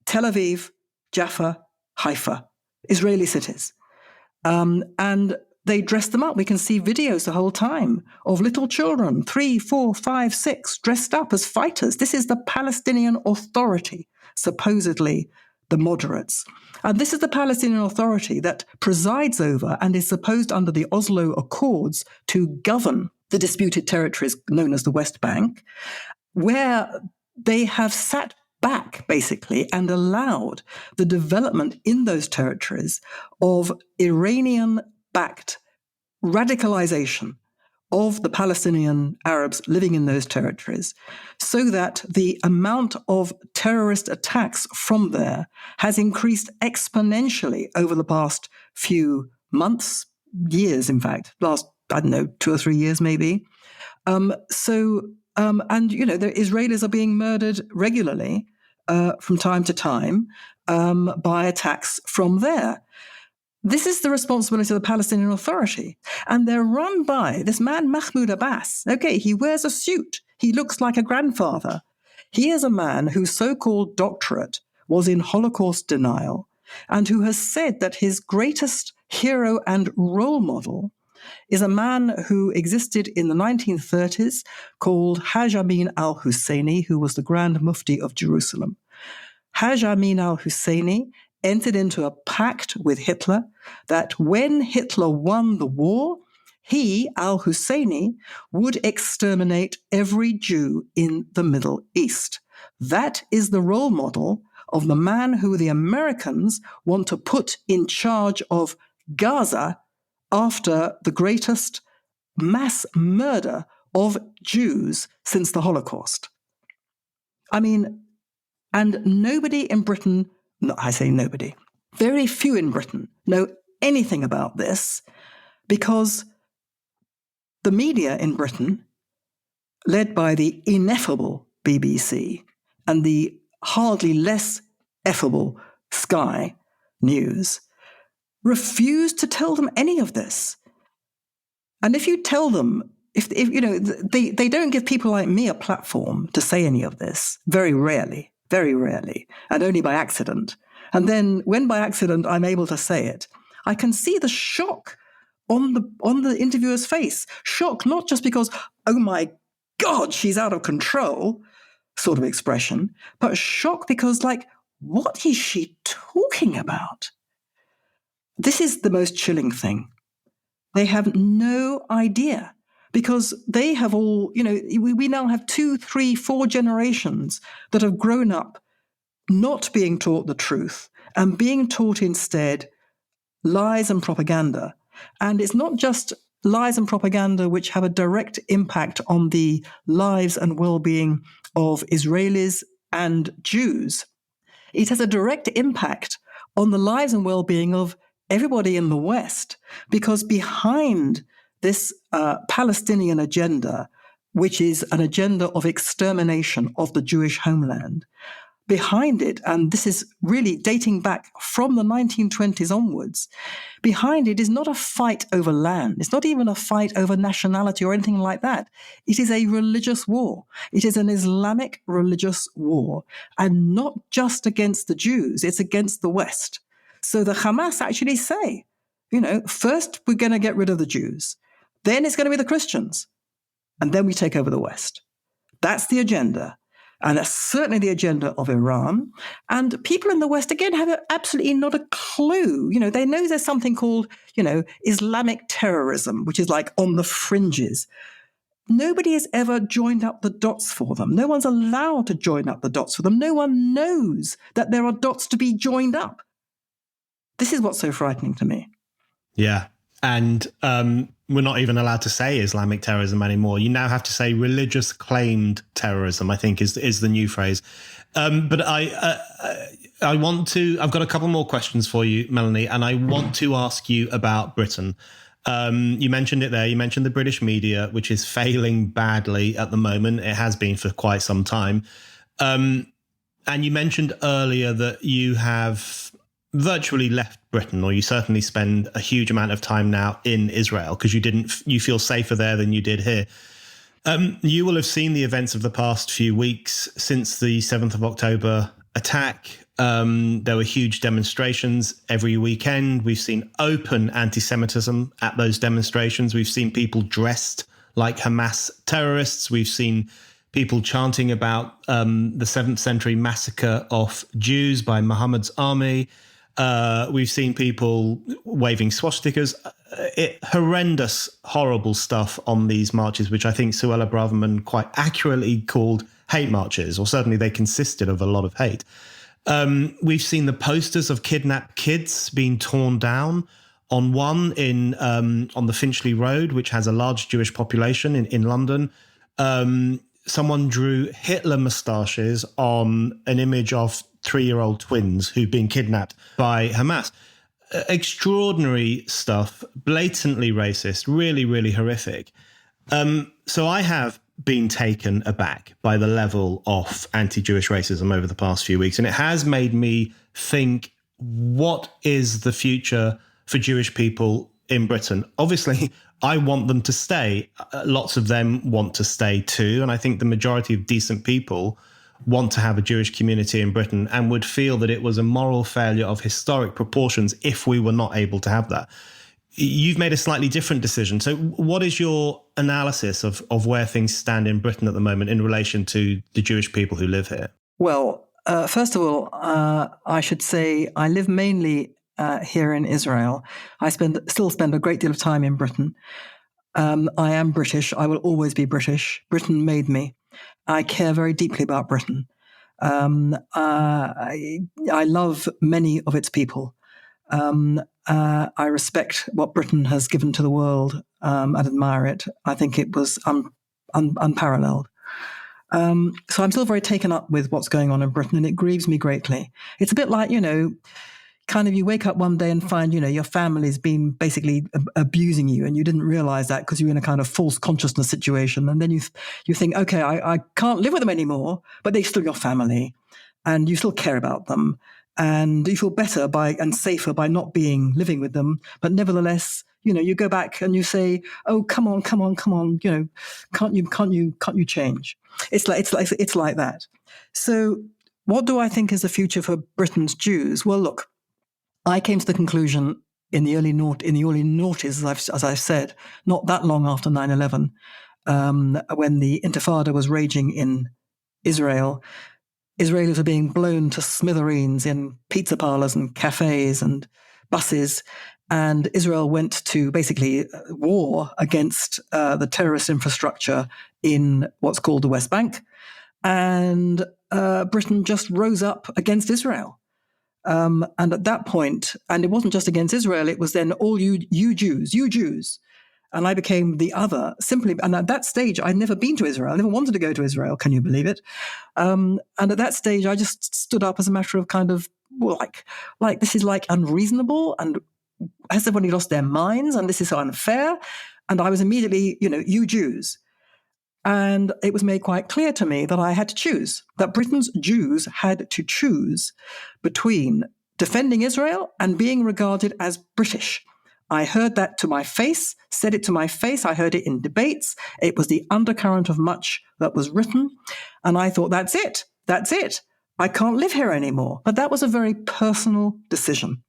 S2: Tel Aviv, Jaffa, Haifa, Israeli cities. And they dress them up. We can see videos the whole time of little children, 3, 4, 5, 6, dressed up as fighters. This is the Palestinian Authority, supposedly the moderates. And this is the Palestinian Authority that presides over and is supposed under the Oslo Accords to govern the disputed territories known as the West Bank, where they have sat back, basically, and allowed the development in those territories of Iranian-backed radicalization of the Palestinian Arabs living in those territories, so that the amount of terrorist attacks from there has increased exponentially over the past few months, years, in fact, last, 2 or 3 years maybe. And, the Israelis are being murdered regularly from time to time by attacks from there. This is the responsibility of the Palestinian Authority. And they're run by this man, Mahmoud Abbas. Okay, he wears a suit. He looks like a grandfather. He is a man whose so-called doctorate was in Holocaust denial and who has said that his greatest hero and role model is a man who existed in the 1930s called Haj Amin al-Husseini, who was the Grand Mufti of Jerusalem. Haj Amin al-Husseini entered into a pact with Hitler that when Hitler won the war, he, al-Husseini, would exterminate every Jew in the Middle East. That is the role model of the man who the Americans want to put in charge of Gaza after the greatest mass murder of Jews since the Holocaust. I mean, and nobody in Britain, no, I say nobody, very few in Britain know anything about this because the media in Britain, led by the ineffable BBC and the hardly less effable Sky News, refuse to tell them any of this. And if you tell them, if they don't give people like me a platform to say any of this, very rarely, and only by accident. And then when by accident I'm able to say it, I can see the shock on the interviewer's face. Shock not just because, oh my God, she's out of control, sort of expression, but shock because, like, what is she talking about? This is the most chilling thing. They have no idea because they have all, we now have 2, 3, 4 generations that have grown up not being taught the truth and being taught instead lies and propaganda. And it's not just lies and propaganda which have a direct impact on the lives and well-being of Israelis and Jews. It has a direct impact on the lives and well-being of everybody in the West, because behind this Palestinian agenda, which is an agenda of extermination of the Jewish homeland, behind it, and this is really dating back from the 1920s onwards, behind it is not a fight over land. It's not even a fight over nationality or anything like that. It is a religious war. It is an Islamic religious war, and not just against the Jews, it's against the West. So the Hamas actually say, first we're going to get rid of the Jews, then it's going to be the Christians, and then we take over the West. That's the agenda. And that's certainly the agenda of Iran. And people in the West, again, have absolutely not a clue. They know there's something called, Islamic terrorism, which is like on the fringes. Nobody has ever joined up the dots for them. No one's allowed to join up the dots for them. No one knows that there are dots to be joined up. This is what's so frightening to me.
S1: Yeah. And we're not even allowed to say Islamic terrorism anymore. You now have to say religious claimed terrorism, I think is the new phrase. But I've got a couple more questions for you, Melanie, and I want to ask you about Britain. You mentioned it there. You mentioned the British media, which is failing badly at the moment. It has been for quite some time. And you mentioned earlier that you have virtually left Britain, or you certainly spend a huge amount of time now in Israel because you feel safer there than you did here. You will have seen the events of the past few weeks since the 7th of October attack. There were huge demonstrations every weekend. We've seen open anti-Semitism at those demonstrations. We've seen people dressed like Hamas terrorists. We've seen people chanting about the 7th century massacre of Jews by Muhammad's army. We've seen people waving swastikas. Horrendous, horrible stuff on these marches, which I think Suella Braverman quite accurately called hate marches, or certainly they consisted of a lot of hate. We've seen the posters of kidnapped kids being torn down. On one on the Finchley Road, which has a large Jewish population in London, someone drew Hitler moustaches on an image of 3-year-old twins who've been kidnapped by Hamas. Extraordinary stuff, blatantly racist, really, really horrific. So I have been taken aback by the level of anti-Jewish racism over the past few weeks. And it has made me think, what is the future for Jewish people in Britain? Obviously, I want them to stay. Lots of them want to stay too. And I think the majority of decent people want to have a Jewish community in Britain and would feel that it was a moral failure of historic proportions if we were not able to have that. You've made a slightly different decision. So what is your analysis of where things stand in Britain at the moment in relation to the Jewish people who live here?
S2: Well, first of all, I should say I live mainly here in Israel. I still spend a great deal of time in Britain. I am British. I will always be British. Britain made me. I care very deeply about Britain. I love many of its people. I respect what Britain has given to the world and admire it. I think it was unparalleled. So I'm still very taken up with what's going on in Britain, and it grieves me greatly. It's a bit like, kind of you wake up one day and find, your family's been basically abusing you, and you didn't realize that because you're in a kind of false consciousness situation. And then you think, okay, I can't live with them anymore, but they're still your family and you still care about them. And you feel better and safer by not living with them. But nevertheless, you go back and you say, oh, come on. Can't you change? It's like that. So what do I think is the future for Britain's Jews? Well, look, I came to the conclusion in the early noughties, as I've said, not that long after 9/11, when the Intifada was raging in Israel. Israelis were being blown to smithereens in pizza parlors and cafes and buses, and Israel went to basically war against the terrorist infrastructure in what's called the West Bank, and Britain just rose up against Israel. And at that point, and it wasn't just against Israel, it was then all you Jews. And I became the other simply. And at that stage, I'd never been to Israel. I never wanted to go to Israel. Can you believe it? And at that stage, I just stood up as a matter of kind of like this is like unreasonable. And has everybody lost their minds? And this is so unfair. And I was immediately, you Jews. And it was made quite clear to me that I had to choose, that Britain's Jews had to choose between defending Israel and being regarded as British. I heard that to my face, said it to my face. I heard it in debates. It was the undercurrent of much that was written. And I thought, that's it. I can't live here anymore. But that was a very personal decision.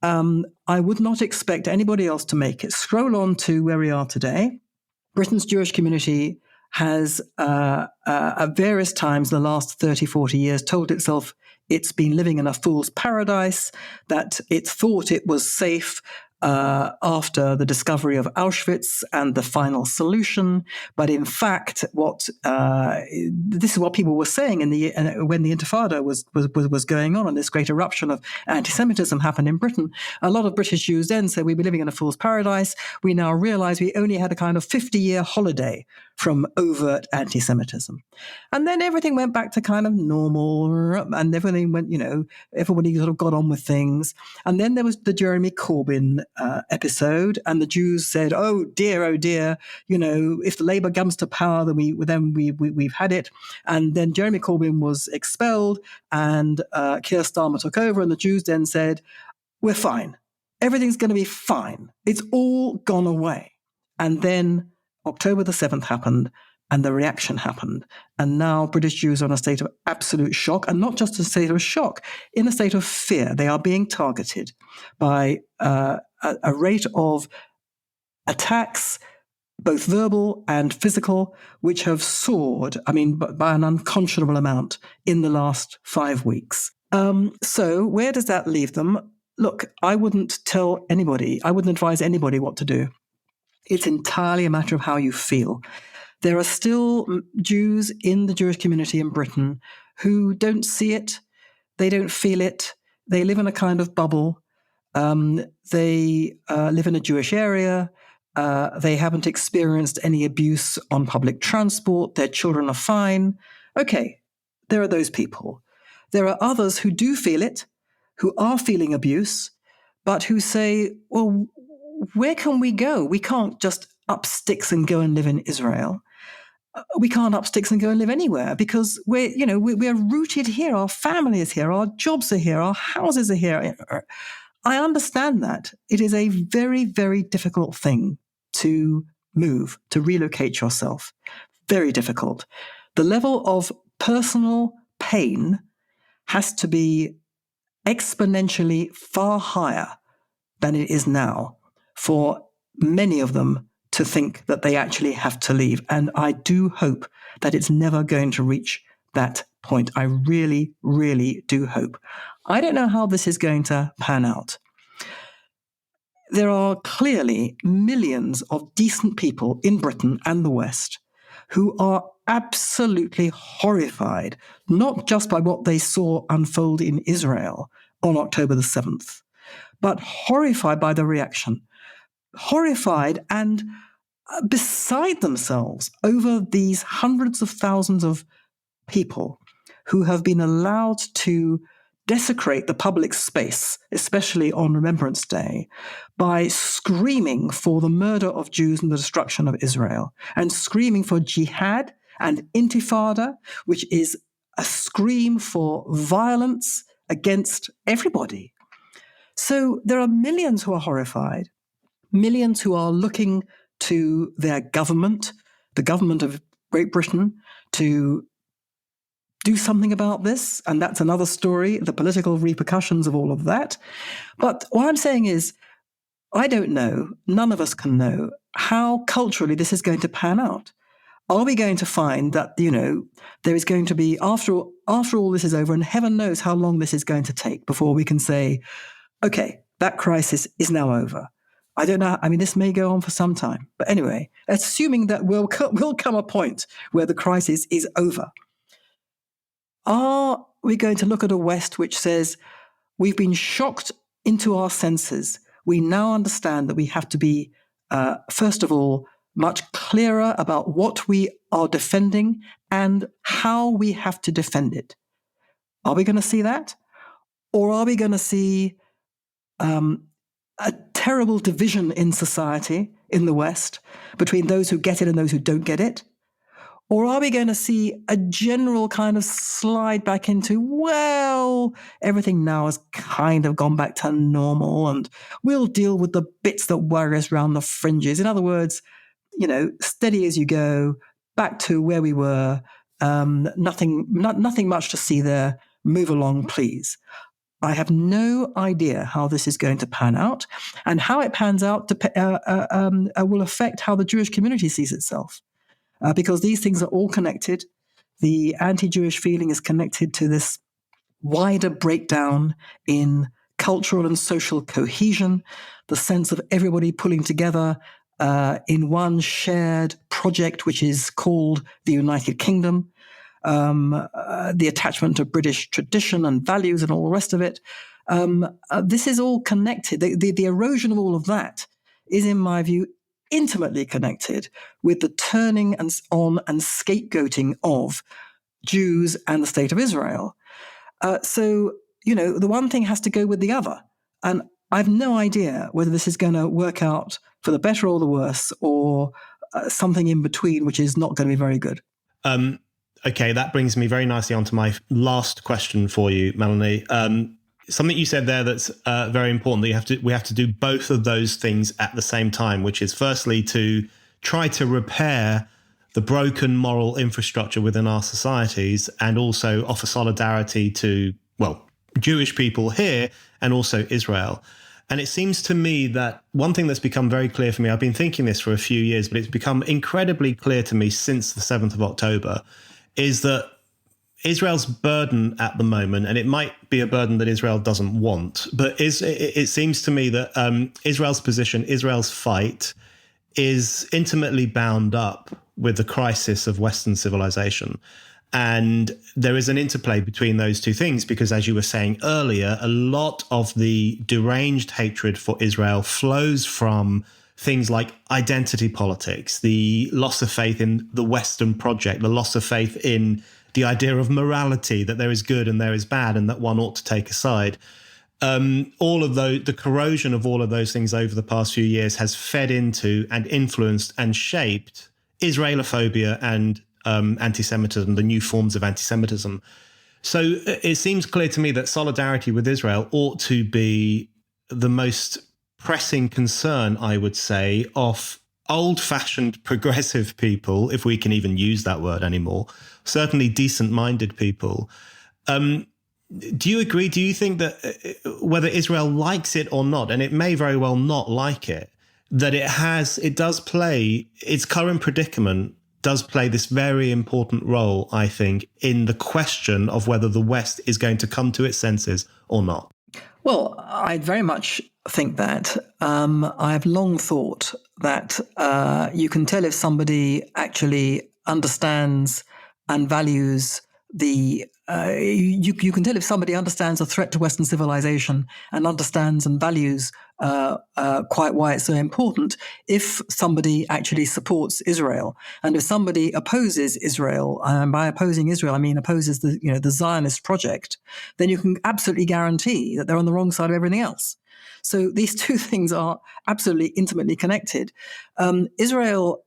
S2: I would not expect anybody else to make it. Scroll on to where we are today. Britain's Jewish community has at various times in the last 30, 40 years told itself it's been living in a fool's paradise, that it thought it was safe after the discovery of Auschwitz and the final solution. But in fact, this is what people were saying when the Intifada was going on and this great eruption of anti-Semitism happened in Britain. A lot of British Jews then said we'd be living in a fool's paradise. We now realize we only had a kind of 50-year holiday from overt anti-Semitism. And then everything went back to kind of normal, and everything went, everybody sort of got on with things. And then there was the Jeremy Corbyn episode, and the Jews said, oh dear, if the Labour comes to power, then we've had it. And then Jeremy Corbyn was expelled, and Keir Starmer took over, and the Jews then said, we're fine. Everything's going to be fine. It's all gone away. And then October the 7th happened, and the reaction happened. And now British Jews are in a state of absolute shock, and not just a state of shock, in a state of fear. They are being targeted by a rate of attacks, both verbal and physical, which have soared, by an unconscionable amount in the last 5 weeks. So where does that leave them? Look, I wouldn't advise anybody what to do. It's entirely a matter of how you feel. There are still Jews in the Jewish community in Britain who don't see it, they don't feel it, they live in a kind of bubble, they live in a Jewish area, they haven't experienced any abuse on public transport, their children are fine. Okay, there are those people. There are others who do feel it, who are feeling abuse, but who say, well, where can we go? We can't just up sticks and go and live in Israel. We can't up sticks and go and live anywhere because we're rooted here. Our family is here. Our jobs are here. Our houses are here. I understand that. It is a very, very difficult thing to move, to relocate yourself. Very difficult. The level of personal pain has to be exponentially far higher than it is now for many of them to think that they actually have to leave. And I do hope that it's never going to reach that point. I really, really do hope. I don't know how this is going to pan out. There are clearly millions of decent people in Britain and the West who are absolutely horrified, not just by what they saw unfold in Israel on October the 7th, but horrified by the reaction. Horrified and beside themselves over these hundreds of thousands of people who have been allowed to desecrate the public space, especially on Remembrance Day, by screaming for the murder of Jews and the destruction of Israel, and screaming for jihad and intifada, which is a scream for violence against everybody. So there are millions who are horrified, millions who are looking to their government, the government of Great Britain, to do something about this. And that's another story, the political repercussions of all of that. But what I'm saying is, I don't know, none of us can know how culturally this is going to pan out. Are we going to find that, there is going to be, after all this is over, and heaven knows how long this is going to take before we can say, okay, that crisis is now over. I don't know. This may go on for some time. But anyway, assuming that will come a point where the crisis is over, are we going to look at a West which says, we've been shocked into our senses. We now understand that we have to be, first of all, much clearer about what we are defending and how we have to defend it. Are we going to see that? Or are we going to see a terrible division in society in the West between those who get it and those who don't get it? Or are we going to see a general kind of slide back into, well, everything now has kind of gone back to normal and we'll deal with the bits that worry us around the fringes. In other words, steady as you go, back to where we were, nothing much to see there, move along, please. I have no idea how this is going to pan out, and how it pans out will affect how the Jewish community sees itself, because these things are all connected. The anti-Jewish feeling is connected to this wider breakdown in cultural and social cohesion, the sense of everybody pulling together in one shared project, which is called the United Kingdom. The attachment to British tradition and values and all the rest of it. This is all connected. The erosion of all of that is, in my view, intimately connected with the turning on and scapegoating of Jews and the state of Israel. So, the one thing has to go with the other. And I have no idea whether this is going to work out for the better or the worse, or something in between, which is not going to be very good.
S1: Okay, that brings me very nicely onto my last question for you, Melanie. Something you said there that's very important, that we have to do both of those things at the same time, which is firstly to try to repair the broken moral infrastructure within our societies, and also offer solidarity to, Jewish people here and also Israel. And it seems to me that one thing that's become very clear for me, I've been thinking this for a few years, but it's become incredibly clear to me since the 7th of October, is that Israel's burden at the moment, and it might be a burden that Israel doesn't want, but it seems to me that Israel's position, Israel's fight, is intimately bound up with the crisis of Western civilization. And there is an interplay between those two things, because as you were saying earlier, a lot of the deranged hatred for Israel flows from things like identity politics, the loss of faith in the Western project, the loss of faith in the idea of morality, that there is good and there is bad and that one ought to take a side. All of the corrosion of all of those things over the past few years has fed into and influenced and shaped Israelophobia and anti-Semitism, the new forms of anti-Semitism. So it seems clear to me that solidarity with Israel ought to be the most pressing concern, I would say, of old-fashioned progressive people, if we can even use that word anymore, certainly decent-minded people. Do you agree? Do you think that whether Israel likes it or not, and it may very well not like it, that it does play, its current predicament does play this very important role, I think, in the question of whether the West is going to come to its senses or not?
S2: Well, I very much think that. I have long thought that you can tell if somebody actually understands and values you can tell if somebody understands the threat to Western civilization and understands and values quite why it's so important, if somebody actually supports Israel. And if somebody opposes Israel, and by opposing Israel I mean opposes the Zionist project, then you can absolutely guarantee that they're on the wrong side of everything else. So these two things are absolutely intimately connected. Israel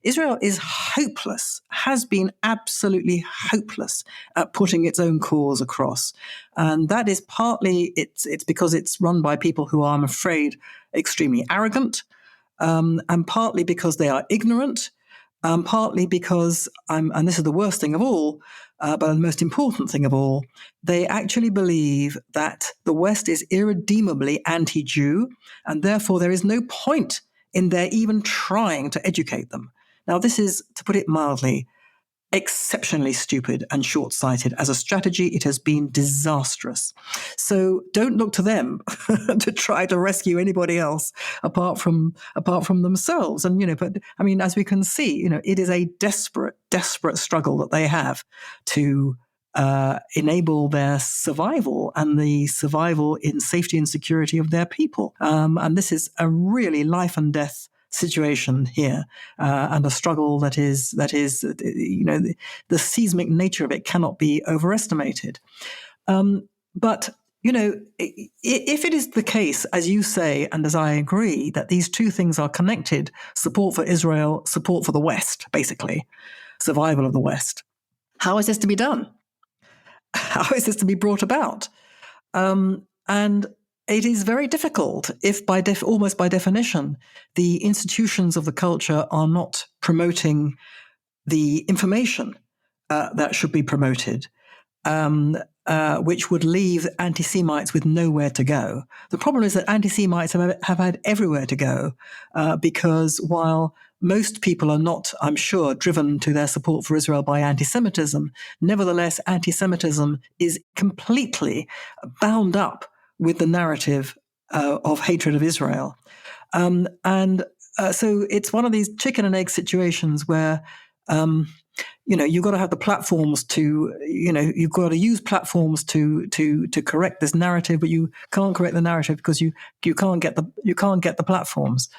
S2: is hopeless, has been absolutely hopeless at putting its own cause across. And that is partly, it's because it's run by people who are, I'm afraid, extremely arrogant, and partly because they are ignorant, partly because, and this is the worst thing of all, but the most important thing of all, they actually believe that the West is irredeemably anti-Jew, and therefore there is no point in their even trying to educate them. Now, this is, to put it mildly, exceptionally stupid and short-sighted. As a strategy, it has been disastrous. So don't look to them to try to rescue anybody else apart from themselves. And but I mean, as we can see, it is a desperate struggle that they have to enable their survival and the survival in safety and security of their people. And this is a really life and death situation here, and a struggle that is the seismic nature of it cannot be overestimated. But if it is the case, as you say, and as I agree, that these two things are connected, support for Israel, support for the West, basically, survival of the West, how is this to be done? How is this to be brought about? And it is very difficult if, almost by definition, the institutions of the culture are not promoting the information that should be promoted, which would leave anti-Semites with nowhere to go. The problem is that anti-Semites have had everywhere to go, because while most people are not, I'm sure, driven to their support for Israel by anti-Semitism, nevertheless, anti-Semitism is completely bound up with the narrative of hatred of Israel. So it's one of these chicken and egg situations where, you've got to have the platforms to, you've got to use platforms to correct this narrative, but you can't correct the narrative because you can't get the platforms.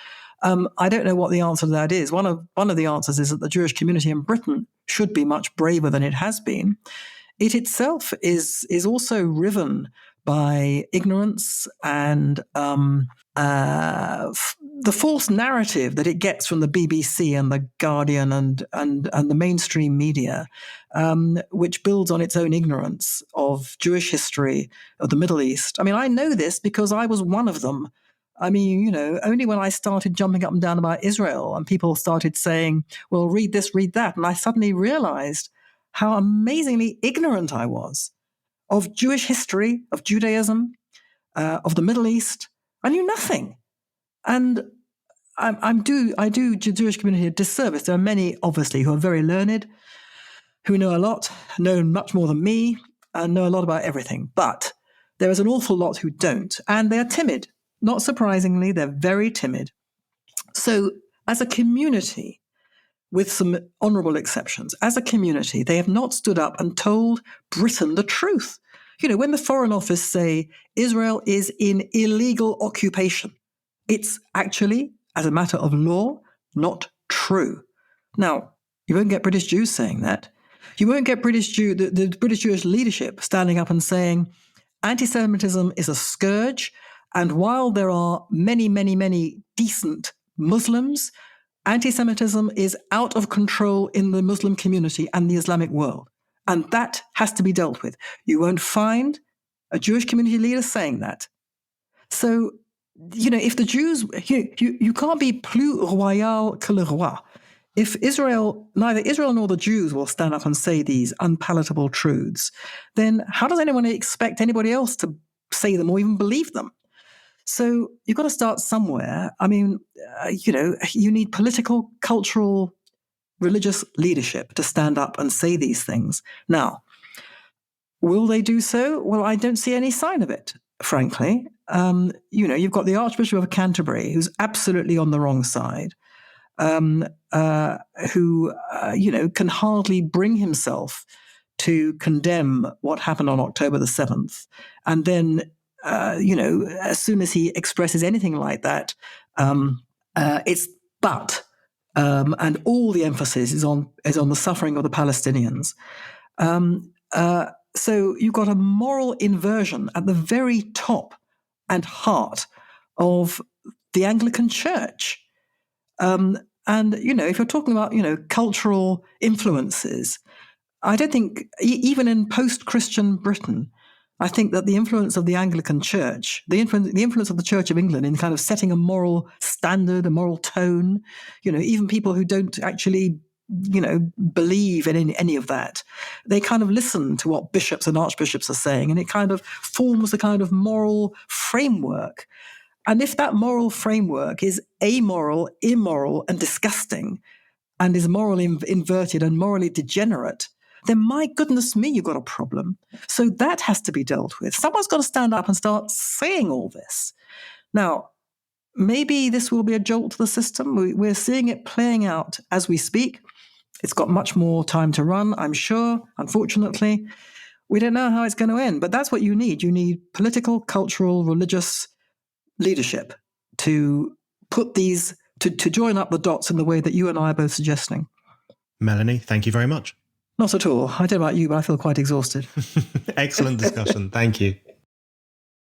S2: I don't know what the answer to that is. One of the answers is that the Jewish community in Britain should be much braver than it has been. It itself is also riven by ignorance and the false narrative that it gets from the BBC and the Guardian and the mainstream media, which builds on its own ignorance of Jewish history, of the Middle East. I mean, I know this because I was one of them. I mean, only when I started jumping up and down about Israel and people started saying, well, read this, read that, and I suddenly realized how amazingly ignorant I was of Jewish history, of Judaism, of the Middle East. I knew nothing. And I do the Jewish community a disservice. There are many, obviously, who are very learned, who know a lot, know much more than me, and know a lot about everything. But there is an awful lot who don't, and they are timid. Not surprisingly, they're very timid. So as a community, with some honourable exceptions, as a community, they have not stood up and told Britain the truth. When the Foreign Office say Israel is in illegal occupation, it's actually, as a matter of law, not true. Now, you won't get British Jews saying that. You won't get the British Jewish leadership standing up and saying anti-Semitism is a scourge, and while there are many, many, many decent Muslims, anti-Semitism is out of control in the Muslim community and the Islamic world. And that has to be dealt with. You won't find a Jewish community leader saying that. So, if the Jews, you can't be plus royal que le roi. If neither Israel nor the Jews will stand up and say these unpalatable truths, then how does anyone expect anybody else to say them or even believe them? So you've got to start somewhere. I mean, you need political, cultural, religious leadership to stand up and say these things. Now, will they do so? Well, I don't see any sign of it, frankly. You've got the Archbishop of Canterbury, who's absolutely on the wrong side, who can hardly bring himself to condemn what happened on October the 7th. And then, as soon as he expresses anything like that, it's but. And all the emphasis is on the suffering of the Palestinians. So you've got a moral inversion at the very top and heart of the Anglican Church. And, if you're talking about, cultural influences, I don't think, even in post-Christian Britain, I think that the influence of the Anglican Church, the influence of the Church of England in kind of setting a moral standard, a moral tone, even people who don't actually, believe in any of that, they kind of listen to what bishops and archbishops are saying, and it kind of forms a kind of moral framework. And if that moral framework is amoral, immoral, and disgusting, and is morally inverted and morally degenerate, then my goodness me, you've got a problem. So that has to be dealt with. Someone's got to stand up and start saying all this. Now, maybe this will be a jolt to the system. We're seeing it playing out as we speak. It's got much more time to run, I'm sure, unfortunately. We don't know how it's going to end, but that's what you need. You need political, cultural, religious leadership to put these, to join up the dots in the way that you and I are both suggesting.
S1: Melanie, thank you very much.
S2: Not at all. I don't know about you, but I feel quite exhausted.
S1: Excellent discussion. Thank you.